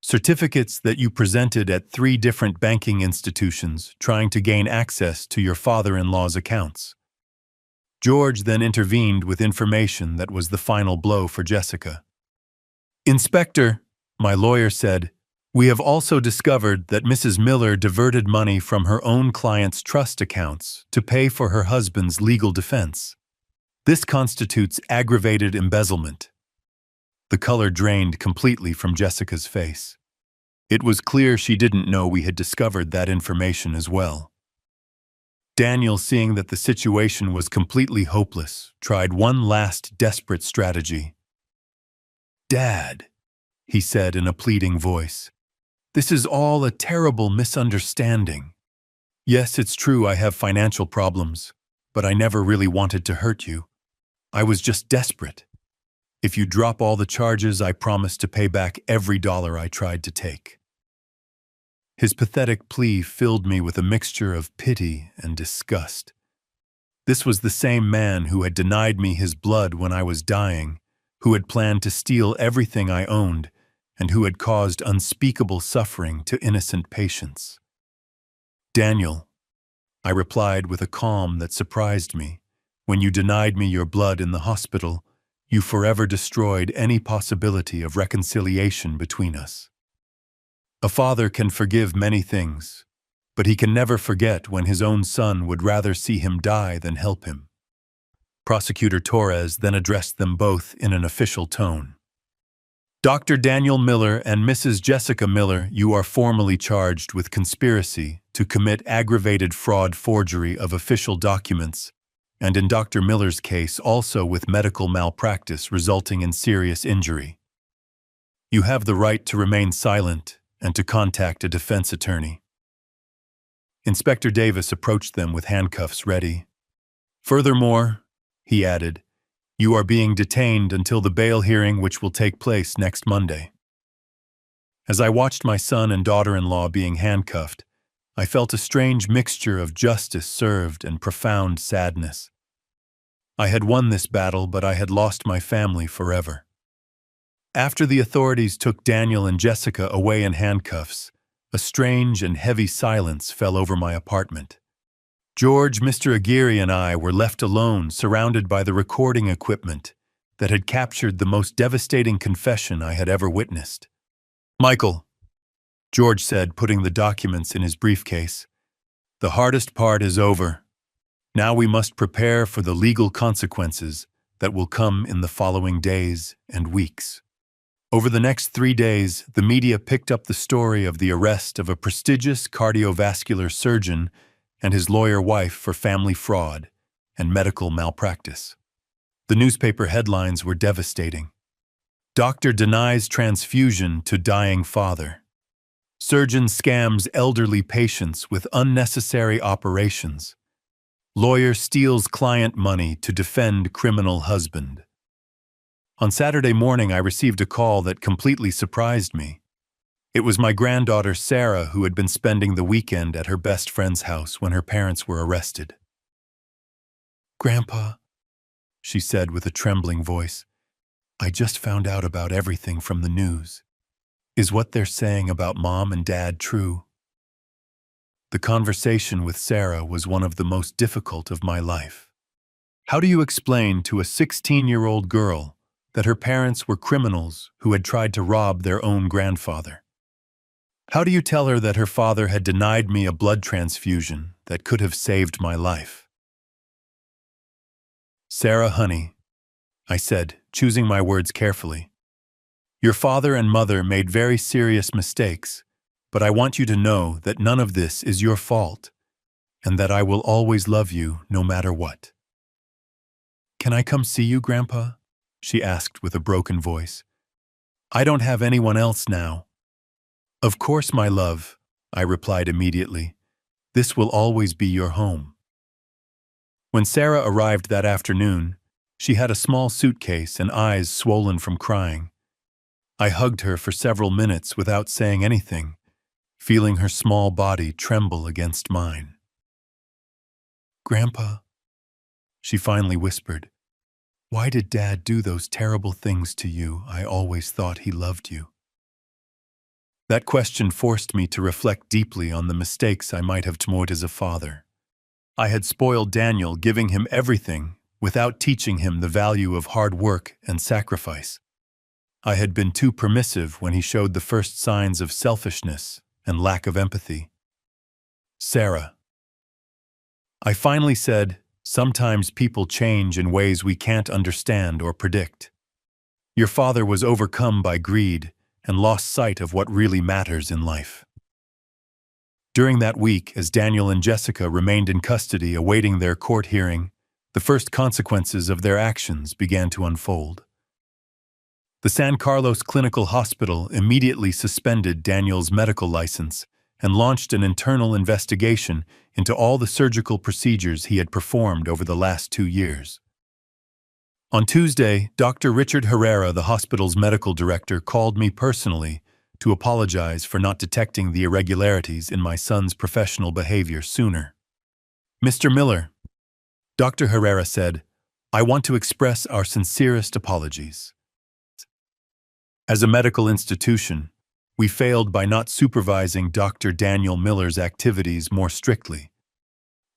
"Certificates that you presented at 3 different banking institutions trying to gain access to your father-in-law's accounts." George then intervened with information that was the final blow for Jessica. "Inspector," my lawyer said, "we have also discovered that Mrs. Miller diverted money from her own client's trust accounts to pay for her husband's legal defense. This constitutes aggravated embezzlement." The color drained completely from Jessica's face. It was clear she didn't know we had discovered that information as well. Daniel, seeing that the situation was completely hopeless, tried one last desperate strategy. "Dad," he said in a pleading voice, "this is all a terrible misunderstanding. Yes, it's true I have financial problems, but I never really wanted to hurt you. I was just desperate. If you drop all the charges, I promise to pay back every dollar I tried to take." His pathetic plea filled me with a mixture of pity and disgust. This was the same man who had denied me his blood when I was dying, who had planned to steal everything I owned, and who had caused unspeakable suffering to innocent patients. "Daniel," I replied with a calm that surprised me, "when you denied me your blood in the hospital, you forever destroyed any possibility of reconciliation between us. A father can forgive many things, but he can never forget when his own son would rather see him die than help him." Prosecutor Torres then addressed them both in an official tone. "Dr. Daniel Miller and Mrs. Jessica Miller, you are formally charged with conspiracy to commit aggravated fraud forgery of official documents, and in Dr. Miller's case also with medical malpractice resulting in serious injury. You have the right to remain silent and to contact a defense attorney." Inspector Davis approached them with handcuffs ready. "Furthermore," he added, "you are being detained until the bail hearing which will take place next Monday." As I watched my son and daughter-in-law being handcuffed, I felt a strange mixture of justice served and profound sadness. I had won this battle, but I had lost my family forever. After the authorities took Daniel and Jessica away in handcuffs, a strange and heavy silence fell over my apartment. George, Mr. Aguirre, and I were left alone, surrounded by the recording equipment that had captured the most devastating confession I had ever witnessed. "Michael," George said, putting the documents in his briefcase. The hardest part is over. Now we must prepare for the legal consequences that will come in the following days and weeks. Over the next 3 days, the media picked up the story of the arrest of a prestigious cardiovascular surgeon and his lawyer wife for family fraud and medical malpractice. The newspaper headlines were devastating. Doctor denies transfusion to dying father. Surgeon scams elderly patients with unnecessary operations. Lawyer steals client money to defend criminal husband. On Saturday morning, I received a call that completely surprised me. It was my granddaughter Sarah, who had been spending the weekend at her best friend's house when her parents were arrested. "Grandpa," she said with a trembling voice, "I just found out about everything from the news. Is what they're saying about Mom and Dad true?" The conversation with Sarah was one of the most difficult of my life. How do you explain to a 16-year-old girl that her parents were criminals who had tried to rob their own grandfather? How do you tell her that her father had denied me a blood transfusion that could have saved my life? "Sarah, honey," I said, choosing my words carefully, "your father and mother made very serious mistakes, but I want you to know that none of this is your fault, and that I will always love you no matter what." "Can I come see you, Grandpa?" she asked with a broken voice. "I don't have anyone else now." "Of course, my love," I replied immediately. "This will always be your home." When Sarah arrived that afternoon, she had a small suitcase and eyes swollen from crying. I hugged her for several minutes without saying anything, feeling her small body tremble against mine. "Grandpa," she finally whispered, "why did Dad do those terrible things to you? I always thought he loved you." That question forced me to reflect deeply on the mistakes I might have made as a father. I had spoiled Daniel, giving him everything without teaching him the value of hard work and sacrifice. I had been too permissive when he showed the first signs of selfishness and lack of empathy. "Sarah," I finally said, "sometimes people change in ways we can't understand or predict. Your father was overcome by greed and lost sight of what really matters in life." During that week, as Daniel and Jessica remained in custody awaiting their court hearing, the first consequences of their actions began to unfold. The San Carlos Clinical Hospital immediately suspended Daniel's medical license and launched an internal investigation into all the surgical procedures he had performed over the last 2 years. On Tuesday, Dr. Richard Herrera, the hospital's medical director, called me personally to apologize for not detecting the irregularities in my son's professional behavior sooner. "Mr. Miller," Dr. Herrera said, "I want to express our sincerest apologies. As a medical institution, we failed by not supervising Dr. Daniel Miller's activities more strictly.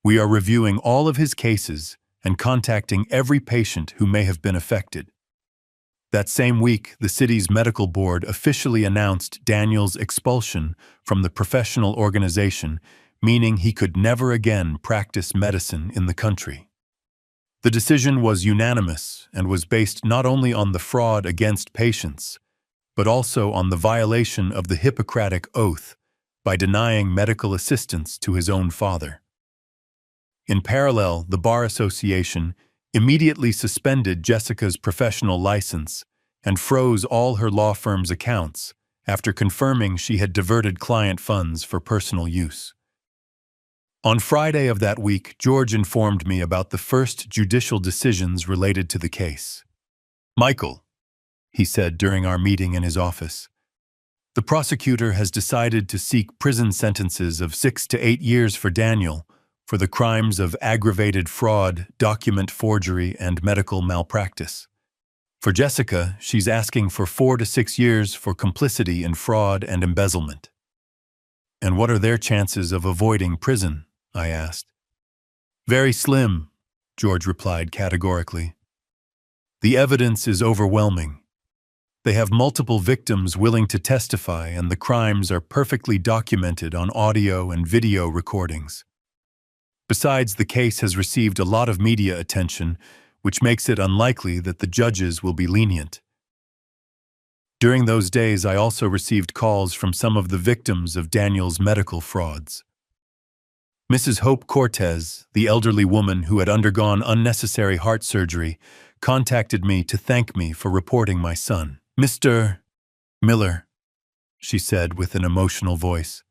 We are reviewing all of his cases and contacting every patient who may have been affected." That same week, the city's medical board officially announced Daniel's expulsion from the professional organization, meaning he could never again practice medicine in the country. The decision was unanimous and was based not only on the fraud against patients, but also on the violation of the Hippocratic Oath by denying medical assistance to his own father. In parallel, the Bar Association immediately suspended Jessica's professional license and froze all her law firm's accounts after confirming she had diverted client funds for personal use. On Friday of that week, George informed me about the first judicial decisions related to the case. "Michael," he said during our meeting in his office, "the prosecutor has decided to seek prison sentences of 6 to 8 years for Daniel for the crimes of aggravated fraud, document forgery, and medical malpractice. For Jessica, she's asking for 4 to 6 years for complicity in fraud and embezzlement." "And what are their chances of avoiding prison?" I asked. "Very slim," George replied categorically. "The evidence is overwhelming. They have multiple victims willing to testify, and the crimes are perfectly documented on audio and video recordings. Besides, the case has received a lot of media attention, which makes it unlikely that the judges will be lenient. During those days, I also received calls from some of the victims of Daniel's medical frauds. Mrs. Hope Cortez, the elderly woman who had undergone unnecessary heart surgery, contacted me to thank me for reporting my son. "Mr. Miller," she said with an emotional voice,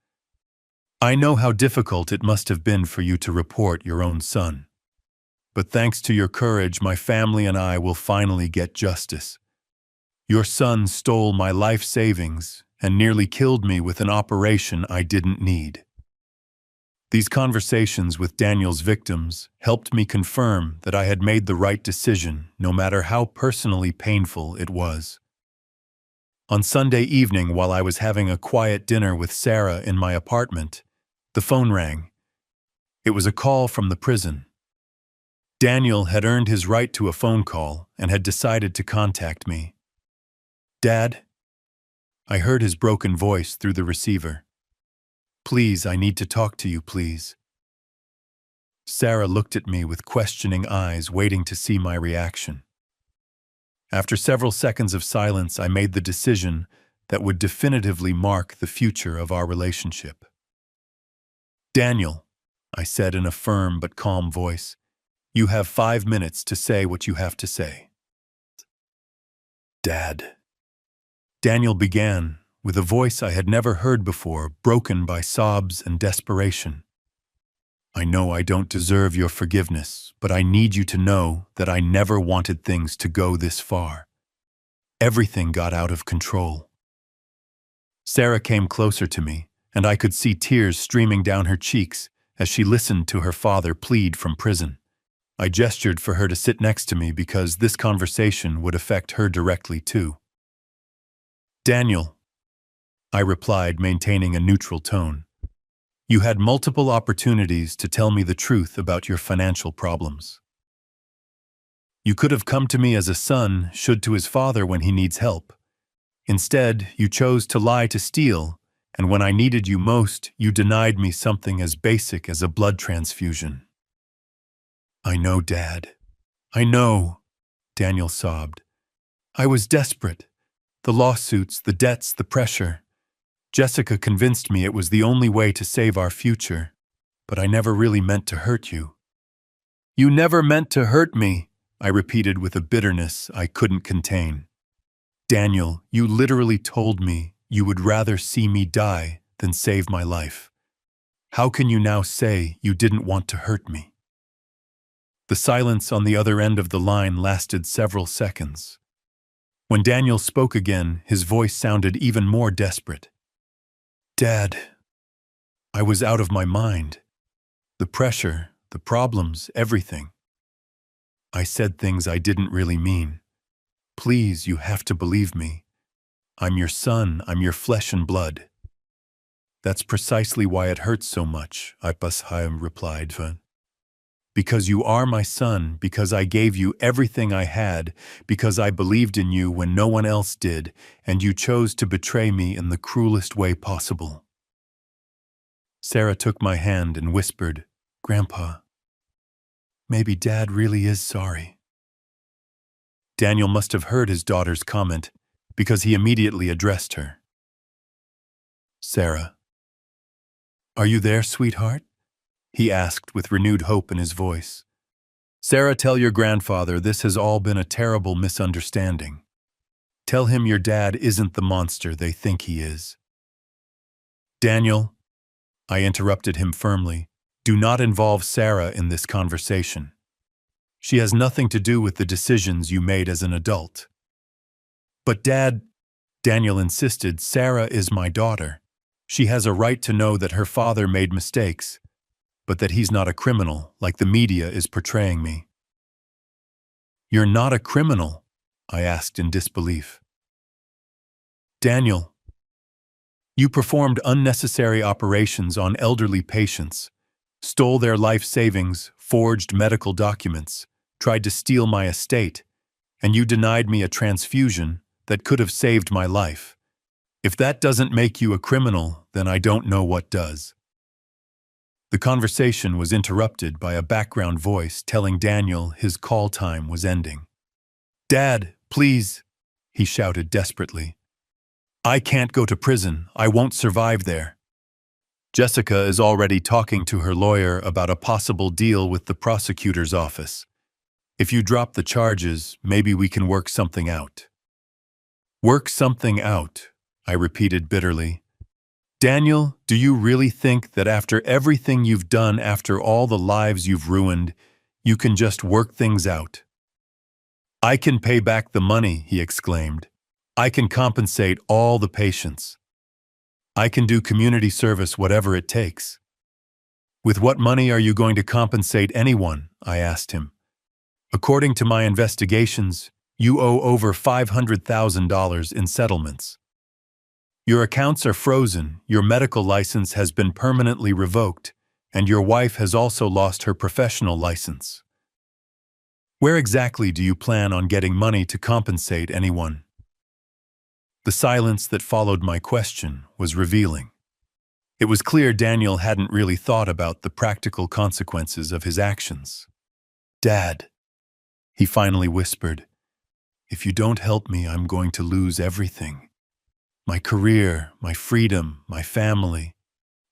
"I know how difficult it must have been for you to report your own son. But thanks to your courage, my family and I will finally get justice. Your son stole my life savings and nearly killed me with an operation I didn't need." These conversations with Daniel's victims helped me confirm that I had made the right decision, no matter how personally painful it was. On Sunday evening, while I was having a quiet dinner with Sarah in my apartment, the phone rang. It was a call from the prison. Daniel had earned his right to a phone call and had decided to contact me. "Dad?" I heard his broken voice through the receiver. "Please, I need to talk to you, please." Sarah looked at me with questioning eyes, waiting to see my reaction. After several seconds of silence, I made the decision that would definitively mark the future of our relationship. "Daniel," I said in a firm but calm voice, "you have 5 minutes to say what you have to say." "Dad," Daniel began, with a voice I had never heard before, broken by sobs and desperation. "I know I don't deserve your forgiveness, but I need you to know that I never wanted things to go this far. Everything got out of control." Sarah came closer to me, and I could see tears streaming down her cheeks as she listened to her father plead from prison. I gestured for her to sit next to me because this conversation would affect her directly too. "Daniel," I replied, maintaining a neutral tone, "you had multiple opportunities to tell me the truth about your financial problems. You could have come to me as a son should to his father when he needs help. Instead, you chose to lie to steal, and when I needed you most, you denied me something as basic as a blood transfusion." "I know, Dad. I know," Daniel sobbed. "I was desperate. The lawsuits, the debts, the pressure. Jessica convinced me it was the only way to save our future, but I never really meant to hurt you." "You never meant to hurt me," I repeated with a bitterness I couldn't contain. "Daniel, you literally told me you would rather see me die than save my life. How can you now say you didn't want to hurt me?" The silence on the other end of the line lasted several seconds. When Daniel spoke again, his voice sounded even more desperate. "Dad, I was out of my mind. The pressure, the problems, everything. I said things I didn't really mean. Please, you have to believe me. I'm your son, I'm your flesh and blood." "That's precisely why it hurts so much," Ipashaim replied. "Because you are my son, because I gave you everything I had, because I believed in you when no one else did, and you chose to betray me in the cruelest way possible." Sarah took my hand and whispered, "Grandpa, maybe Dad really is sorry." Daniel must have heard his daughter's comment, because he immediately addressed her. "Sarah, are you there, sweetheart?" he asked with renewed hope in his voice. "Sarah, tell your grandfather this has all been a terrible misunderstanding. Tell him your dad isn't the monster they think he is." "Daniel," I interrupted him firmly, "do not involve Sarah in this conversation. She has nothing to do with the decisions you made as an adult." "But Dad," Daniel insisted, "Sarah is my daughter. She has a right to know that her father made mistakes, but that he's not a criminal like the media is portraying me." "You're not a criminal?" I asked in disbelief. "Daniel, you performed unnecessary operations on elderly patients, stole their life savings, forged medical documents, tried to steal my estate, and you denied me a transfusion, that could have saved my life. If that doesn't make you a criminal, then I don't know what does." The conversation was interrupted by a background voice telling Daniel his call time was ending. "Dad, please," he shouted desperately. "I can't go to prison. I won't survive there. Jessica is already talking to her lawyer about a possible deal with the prosecutor's office. If you drop the charges, maybe we can work something out." "Work something out," I repeated bitterly. "Daniel, do you really think that after everything you've done, after all the lives you've ruined, you can just work things out?" "I can pay back the money," he exclaimed. "I can compensate all the patients. I can do community service, whatever it takes." "With what money are you going to compensate anyone?" I asked him. "According to my investigations, you owe over $500,000 in settlements. Your accounts are frozen, your medical license has been permanently revoked, and your wife has also lost her professional license. Where exactly do you plan on getting money to compensate anyone?" The silence that followed my question was revealing. It was clear Daniel hadn't really thought about the practical consequences of his actions. "Dad," he finally whispered, "if you don't help me, I'm going to lose everything. My career, my freedom, my family,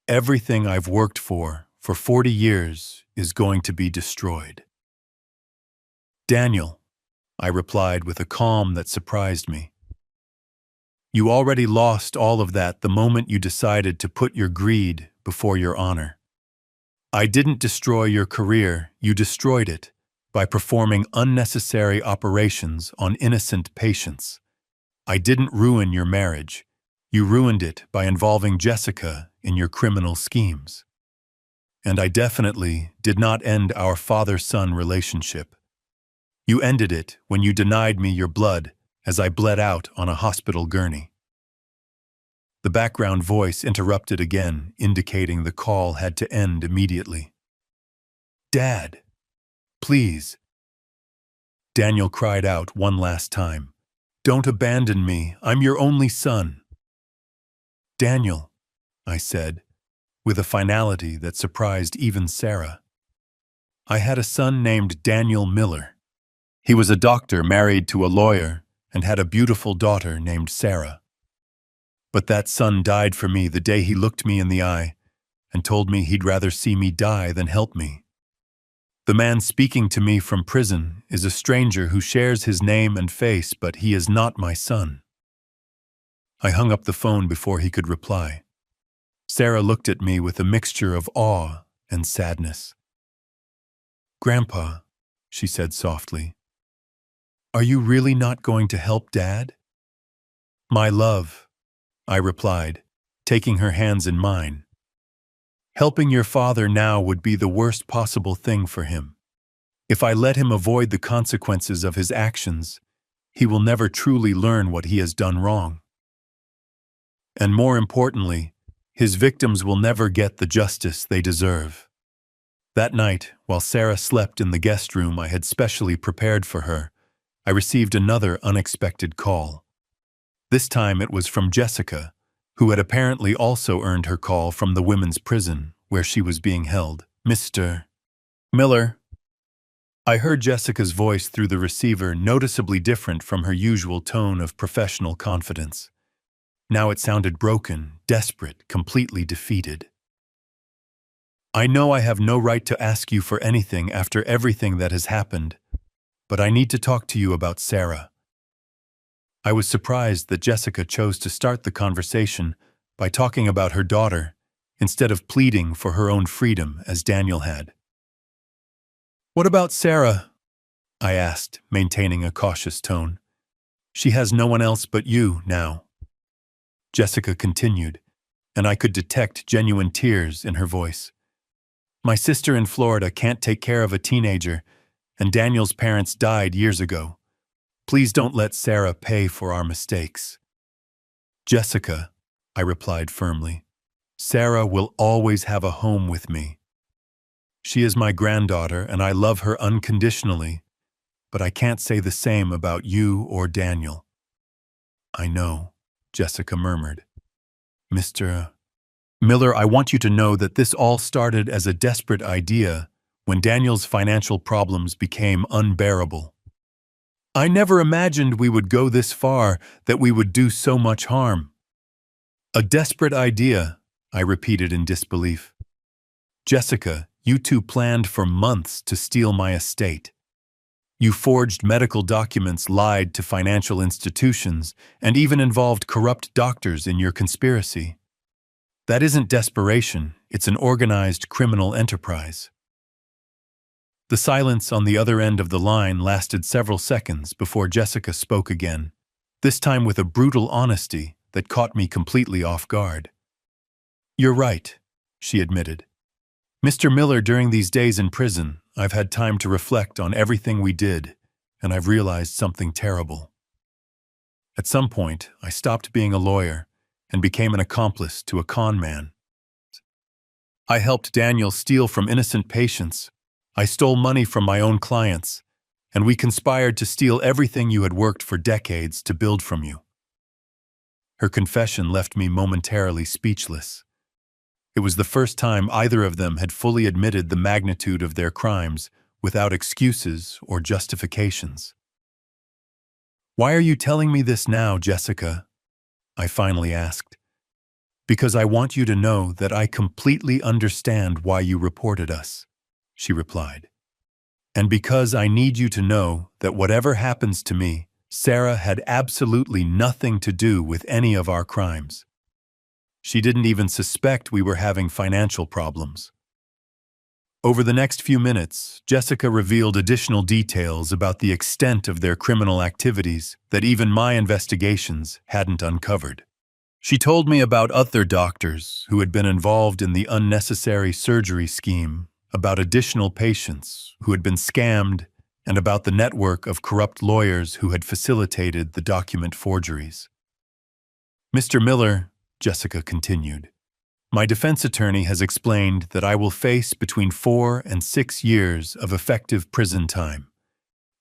everything I've worked for 40 years is going to be destroyed." "Daniel," I replied with a calm that surprised me, "you already lost all of that the moment you decided to put your greed before your honor. I didn't destroy your career, you destroyed it by performing unnecessary operations on innocent patients. I didn't ruin your marriage. You ruined it by involving Jessica in your criminal schemes. And I definitely did not end our father-son relationship. You ended it when you denied me your blood as I bled out on a hospital gurney." The background voice interrupted again, indicating the call had to end immediately. "Dad, please." Daniel cried out one last time. "Don't abandon me. I'm your only son." "Daniel," I said, with a finality that surprised even Sarah. "I had a son named Daniel Miller. He was a doctor married to a lawyer and had a beautiful daughter named Sarah. But that son died for me the day he looked me in the eye and told me he'd rather see me die than help me. The man speaking to me from prison is a stranger who shares his name and face, but he is not my son." I hung up the phone before he could reply. Sarah looked at me with a mixture of awe and sadness. "Grandpa," she said softly, "are you really not going to help Dad?" "My love," I replied, taking her hands in mine. "Helping your father now would be the worst possible thing for him. If I let him avoid the consequences of his actions, he will never truly learn what he has done wrong. And more importantly, his victims will never get the justice they deserve." That night, while Sarah slept in the guest room I had specially prepared for her, I received another unexpected call. This time it was from Jessica, who had apparently also earned her call from the women's prison where she was being held. "Mr. Miller." I heard Jessica's voice through the receiver, noticeably different from her usual tone of professional confidence. Now it sounded broken, desperate, completely defeated. "I know I have no right to ask you for anything after everything that has happened, but I need to talk to you about Sarah." I was surprised that Jessica chose to start the conversation by talking about her daughter instead of pleading for her own freedom as Daniel had. "What about Sarah?" I asked, maintaining a cautious tone. "She has no one else but you now." Jessica continued, and I could detect genuine tears in her voice. "My sister in Florida can't take care of a teenager, and Daniel's parents died years ago. Please don't let Sarah pay for our mistakes." "Jessica," I replied firmly, "Sarah will always have a home with me. She is my granddaughter, and I love her unconditionally, but I can't say the same about you or Daniel." I know, Jessica murmured. Mr. Miller, I want you to know that this all started as a desperate idea when Daniel's financial problems became unbearable. I never imagined we would go this far, that we would do so much harm. A desperate idea, I repeated in disbelief. Jessica, you two planned for months to steal my estate. You forged medical documents, lied to financial institutions, and even involved corrupt doctors in your conspiracy. That isn't desperation, it's an organized criminal enterprise. The silence on the other end of the line lasted several seconds before Jessica spoke again, this time with a brutal honesty that caught me completely off guard. You're right, she admitted. Mr. Miller, during these days in prison, I've had time to reflect on everything we did, and I've realized something terrible. At some point, I stopped being a lawyer and became an accomplice to a con man. I helped Daniel steal from innocent patients. I stole money from my own clients, and we conspired to steal everything you had worked for decades to build from you. Her confession left me momentarily speechless. It was the first time either of them had fully admitted the magnitude of their crimes without excuses or justifications. Why are you telling me this now, Jessica? I finally asked. Because I want you to know that I completely understand why you reported us, she replied. And because I need you to know that whatever happens to me, Sarah had absolutely nothing to do with any of our crimes. She didn't even suspect we were having financial problems. Over the next few minutes, Jessica revealed additional details about the extent of their criminal activities that even my investigations hadn't uncovered. She told me about other doctors who had been involved in the unnecessary surgery scheme, about additional patients who had been scammed, and about the network of corrupt lawyers who had facilitated the document forgeries. Mr. Miller, Jessica continued, my defense attorney has explained that I will face between 4 and 6 years of effective prison time.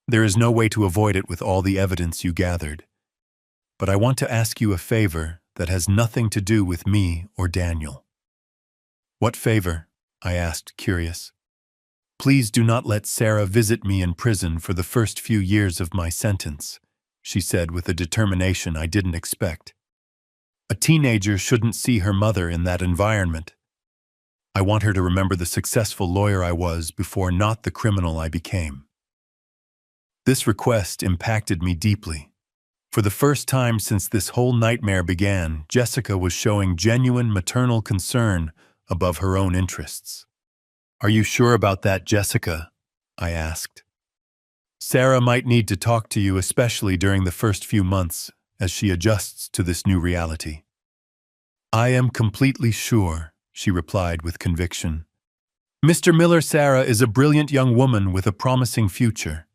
There is no way to avoid it with all the evidence you gathered. But I want to ask you a favor that has nothing to do with me or Daniel. What favor? I asked, curious. Please do not let Sarah visit me in prison for the first few years of my sentence, she said with a determination I didn't expect. A teenager shouldn't see her mother in that environment. I want her to remember the successful lawyer I was before, not the criminal I became. This request impacted me deeply. For the first time since this whole nightmare began, Jessica was showing genuine maternal concern above her own interests. Are you sure about that, Jessica? I asked. Sarah might need to talk to you, especially during the first few months, as she adjusts to this new reality. I am completely sure, she replied with conviction. Mr. Miller, Sarah is a brilliant young woman with a promising future.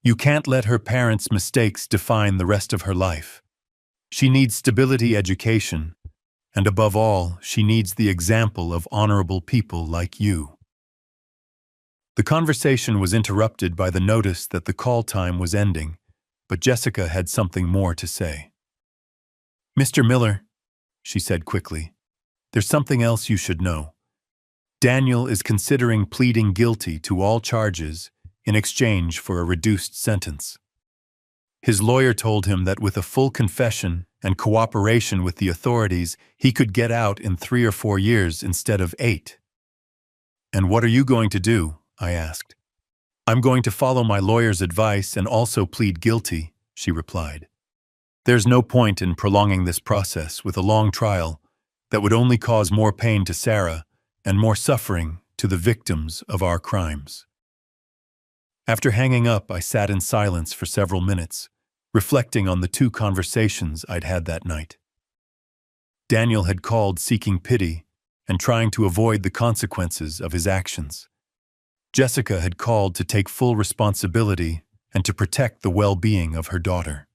You can't let her parents' mistakes define the rest of her life. She needs stability, education, and above all, she needs the example of honorable people like you. The conversation was interrupted by the notice that the call time was ending, but Jessica had something more to say. Mr. Miller, she said quickly, there's something else you should know. Daniel is considering pleading guilty to all charges in exchange for a reduced sentence. His lawyer told him that with a full confession and cooperation with the authorities, he could get out in 3 or 4 years instead of 8. And what are you going to do? I asked. I'm going to follow my lawyer's advice and also plead guilty, she replied. There's no point in prolonging this process with a long trial that would only cause more pain to Sarah and more suffering to the victims of our crimes. After hanging up, I sat in silence for several minutes, reflecting on the 2 conversations I'd had that night. Daniel had called seeking pity and trying to avoid the consequences of his actions. Jessica had called to take full responsibility and to protect the well-being of her daughter.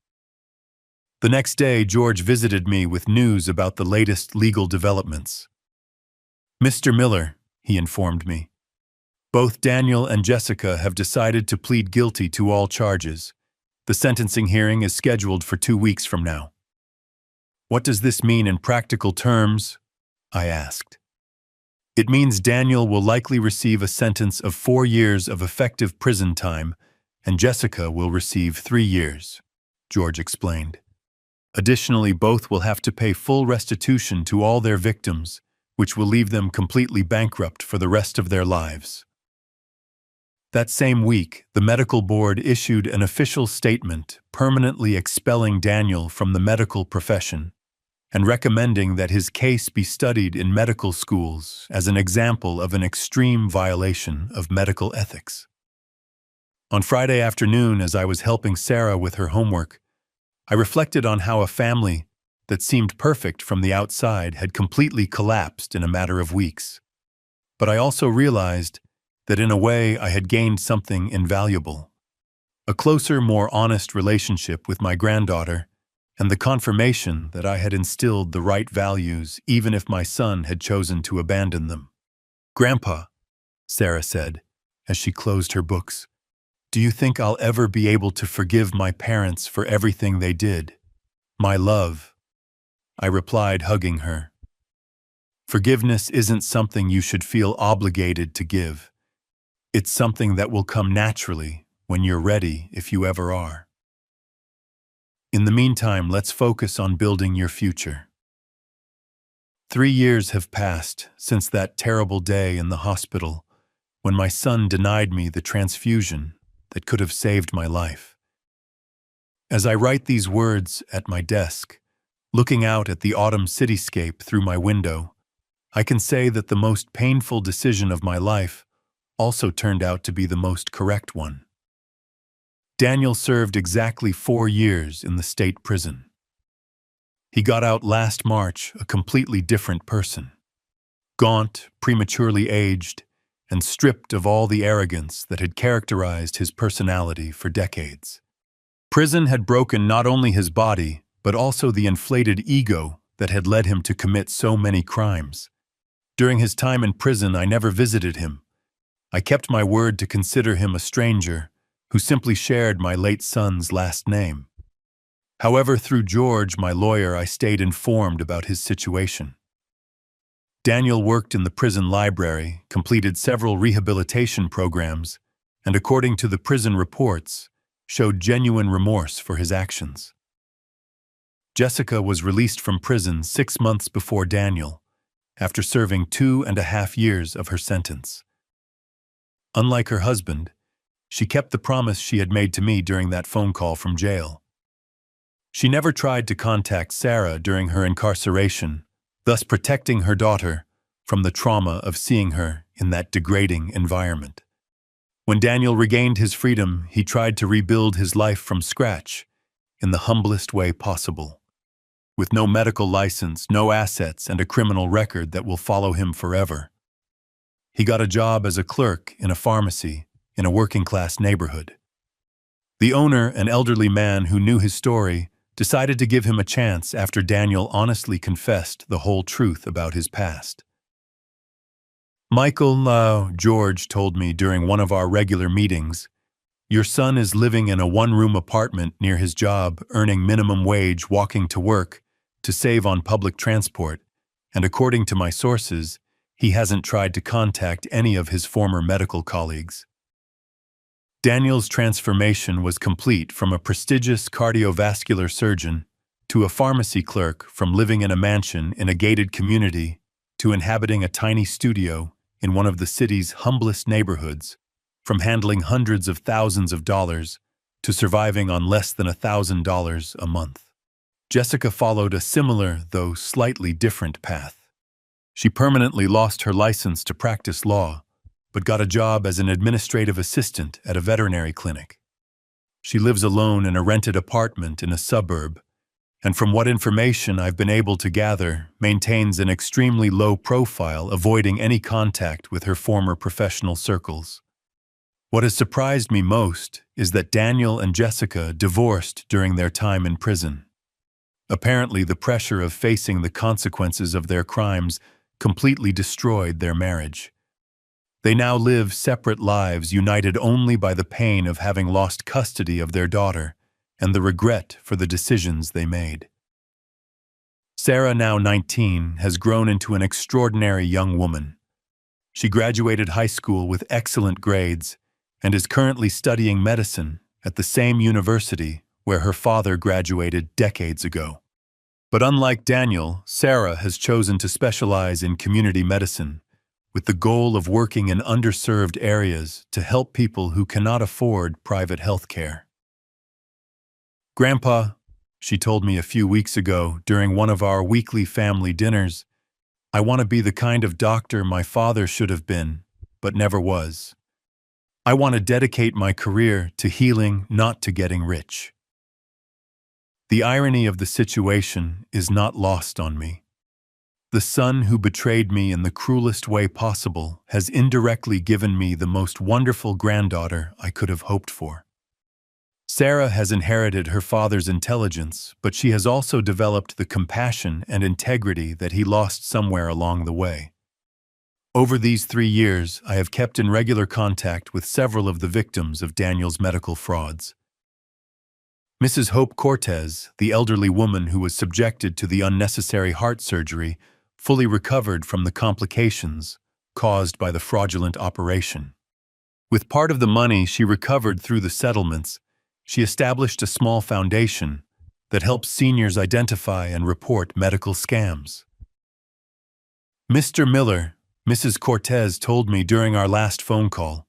The next day, George visited me with news about the latest legal developments. Mr. Miller, he informed me, both Daniel and Jessica have decided to plead guilty to all charges. The sentencing hearing is scheduled for 2 weeks from now. What does this mean in practical terms? I asked. It means Daniel will likely receive a sentence of 4 years of effective prison time, and Jessica will receive 3 years, George explained. Additionally, both will have to pay full restitution to all their victims, which will leave them completely bankrupt for the rest of their lives. That same week, the medical board issued an official statement permanently expelling Daniel from the medical profession and recommending that his case be studied in medical schools as an example of an extreme violation of medical ethics. On Friday afternoon, as I was helping Sarah with her homework, I reflected on how a family that seemed perfect from the outside had completely collapsed in a matter of weeks. But I also realized that in a way I had gained something invaluable: a closer, more honest relationship with my granddaughter, and the confirmation that I had instilled the right values even if my son had chosen to abandon them. "Grandpa," Sarah said, as she closed her books, "do you think I'll ever be able to forgive my parents for everything they did?" "My love," I replied, hugging her. "Forgiveness isn't something you should feel obligated to give. It's something that will come naturally when you're ready, if you ever are. In the meantime, let's focus on building your future." 3 years have passed since that terrible day in the hospital when my son denied me the transfusion that could have saved my life. As I write these words at my desk, looking out at the autumn cityscape through my window, I can say that the most painful decision of my life also turned out to be the most correct one. Daniel served exactly 4 years in the state prison. He got out last March a completely different person. Gaunt, prematurely aged, and stripped of all the arrogance that had characterized his personality for decades. Prison had broken not only his body, but also the inflated ego that had led him to commit so many crimes. During his time in prison, I never visited him. I kept my word to consider him a stranger who simply shared my late son's last name. However, through George, my lawyer, I stayed informed about his situation. Daniel worked in the prison library, completed several rehabilitation programs, and according to the prison reports, showed genuine remorse for his actions. Jessica was released from prison 6 months before Daniel, after serving 2.5 years of her sentence. Unlike her husband, she kept the promise she had made to me during that phone call from jail. She never tried to contact Sarah during her incarceration, thus protecting her daughter from the trauma of seeing her in that degrading environment. When Daniel regained his freedom, he tried to rebuild his life from scratch in the humblest way possible. With no medical license, no assets, and a criminal record that will follow him forever. He got a job as a clerk in a pharmacy in a working-class neighborhood. The owner, an elderly man who knew his story, decided to give him a chance after Daniel honestly confessed the whole truth about his past. George told me during one of our regular meetings, "Your son is living in a one-room apartment near his job, earning minimum wage, walking to work to save on public transport, and according to my sources, he hasn't tried to contact any of his former medical colleagues." Daniel's transformation was complete, from a prestigious cardiovascular surgeon to a pharmacy clerk, from living in a mansion in a gated community to inhabiting a tiny studio in one of the city's humblest neighborhoods, from handling hundreds of thousands of dollars to surviving on less than $1,000 a month. Jessica followed a similar, though slightly different path. She permanently lost her license to practice law, but got a job as an administrative assistant at a veterinary clinic. She lives alone in a rented apartment in a suburb, and from what information I've been able to gather, maintains an extremely low profile, avoiding any contact with her former professional circles. What has surprised me most is that Daniel and Jessica divorced during their time in prison. Apparently, the pressure of facing the consequences of their crimes completely destroyed their marriage. They now live separate lives, united only by the pain of having lost custody of their daughter and the regret for the decisions they made. Sarah, now 19, has grown into an extraordinary young woman. She graduated high school with excellent grades and is currently studying medicine at the same university where her father graduated decades ago. But unlike Daniel, Sarah has chosen to specialize in community medicine, with the goal of working in underserved areas to help people who cannot afford private health care. "Grandpa," she told me a few weeks ago during one of our weekly family dinners, "I want to be the kind of doctor my father should have been, but never was. I want to dedicate my career to healing, not to getting rich." The irony of the situation is not lost on me. The son who betrayed me in the cruelest way possible has indirectly given me the most wonderful granddaughter I could have hoped for. Sarah has inherited her father's intelligence, but she has also developed the compassion and integrity that he lost somewhere along the way. Over these 3 years, I have kept in regular contact with several of the victims of Daniel's medical frauds. Mrs. Hope Cortez, the elderly woman who was subjected to the unnecessary heart surgery, fully recovered from the complications caused by the fraudulent operation. With part of the money she recovered through the settlements, she established a small foundation that helps seniors identify and report medical scams. "Mr. Miller," Mrs. Cortez told me during our last phone call,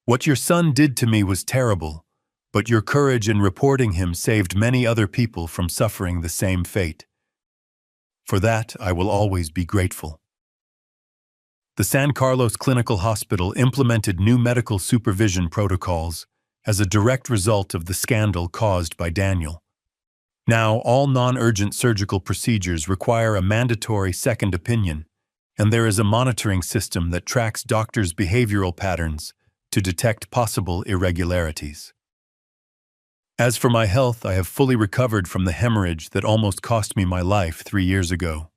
"what your son did to me was terrible, but your courage in reporting him saved many other people from suffering the same fate. For that, I will always be grateful." The San Carlos Clinical Hospital implemented new medical supervision protocols as a direct result of the scandal caused by Daniel. Now, all non-urgent surgical procedures require a mandatory second opinion, and there is a monitoring system that tracks doctors' behavioral patterns to detect possible irregularities. As for my health, I have fully recovered from the hemorrhage that almost cost me my life 3 years ago.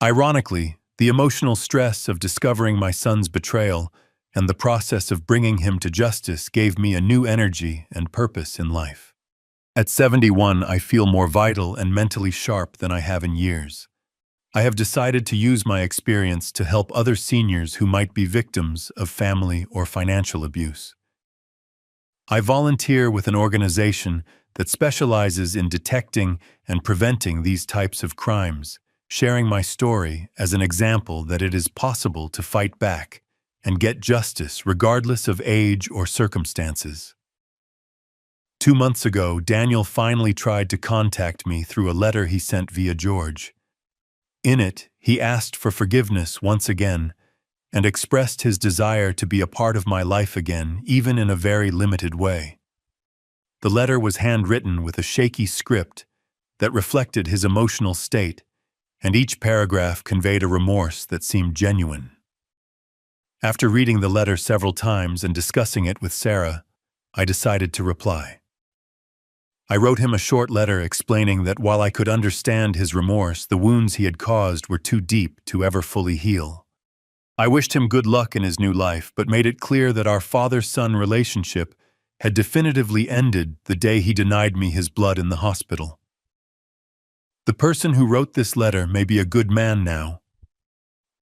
Ironically, the emotional stress of discovering my son's betrayal and the process of bringing him to justice gave me a new energy and purpose in life. At 71, I feel more vital and mentally sharp than I have in years. I have decided to use my experience to help other seniors who might be victims of family or financial abuse. I volunteer with an organization that specializes in detecting and preventing these types of crimes, sharing my story as an example that it is possible to fight back and get justice regardless of age or circumstances. 2 months ago, Daniel finally tried to contact me through a letter he sent via George. In it, he asked for forgiveness once again and expressed his desire to be a part of my life again, even in a very limited way. The letter was handwritten with a shaky script that reflected his emotional state, and each paragraph conveyed a remorse that seemed genuine. After reading the letter several times and discussing it with Sarah, I decided to reply. I wrote him a short letter explaining that while I could understand his remorse, the wounds he had caused were too deep to ever fully heal. I wished him good luck in his new life, but made it clear that our father-son relationship had definitively ended the day he denied me his blood in the hospital. The person who wrote this letter may be a good man now,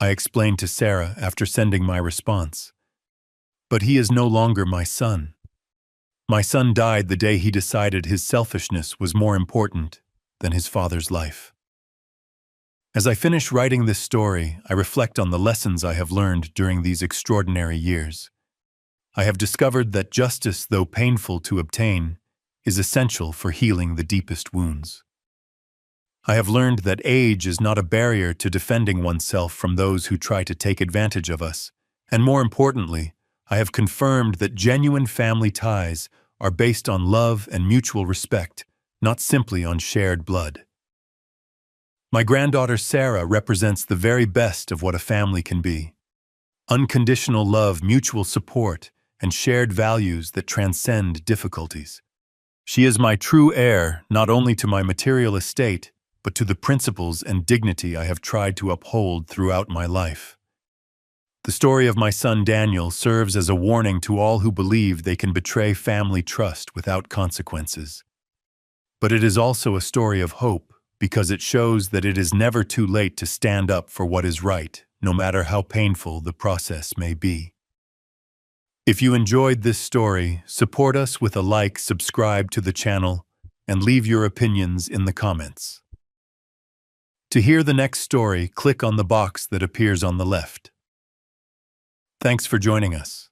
I explained to Sarah after sending my response. But he is no longer my son. My son died the day he decided his selfishness was more important than his father's life. As I finish writing this story, I reflect on the lessons I have learned during these extraordinary years. I have discovered that justice, though painful to obtain, is essential for healing the deepest wounds. I have learned that age is not a barrier to defending oneself from those who try to take advantage of us, and more importantly, I have confirmed that genuine family ties are based on love and mutual respect, not simply on shared blood. My granddaughter Sarah represents the very best of what a family can be. Unconditional love, mutual support, and shared values that transcend difficulties. She is my true heir, not only to my material estate, but to the principles and dignity I have tried to uphold throughout my life. The story of my son Daniel serves as a warning to all who believe they can betray family trust without consequences. But it is also a story of hope, because it shows that it is never too late to stand up for what is right, no matter how painful the process may be. If you enjoyed this story, support us with a like, subscribe to the channel, and leave your opinions in the comments. To hear the next story, click on the box that appears on the left. Thanks for joining us.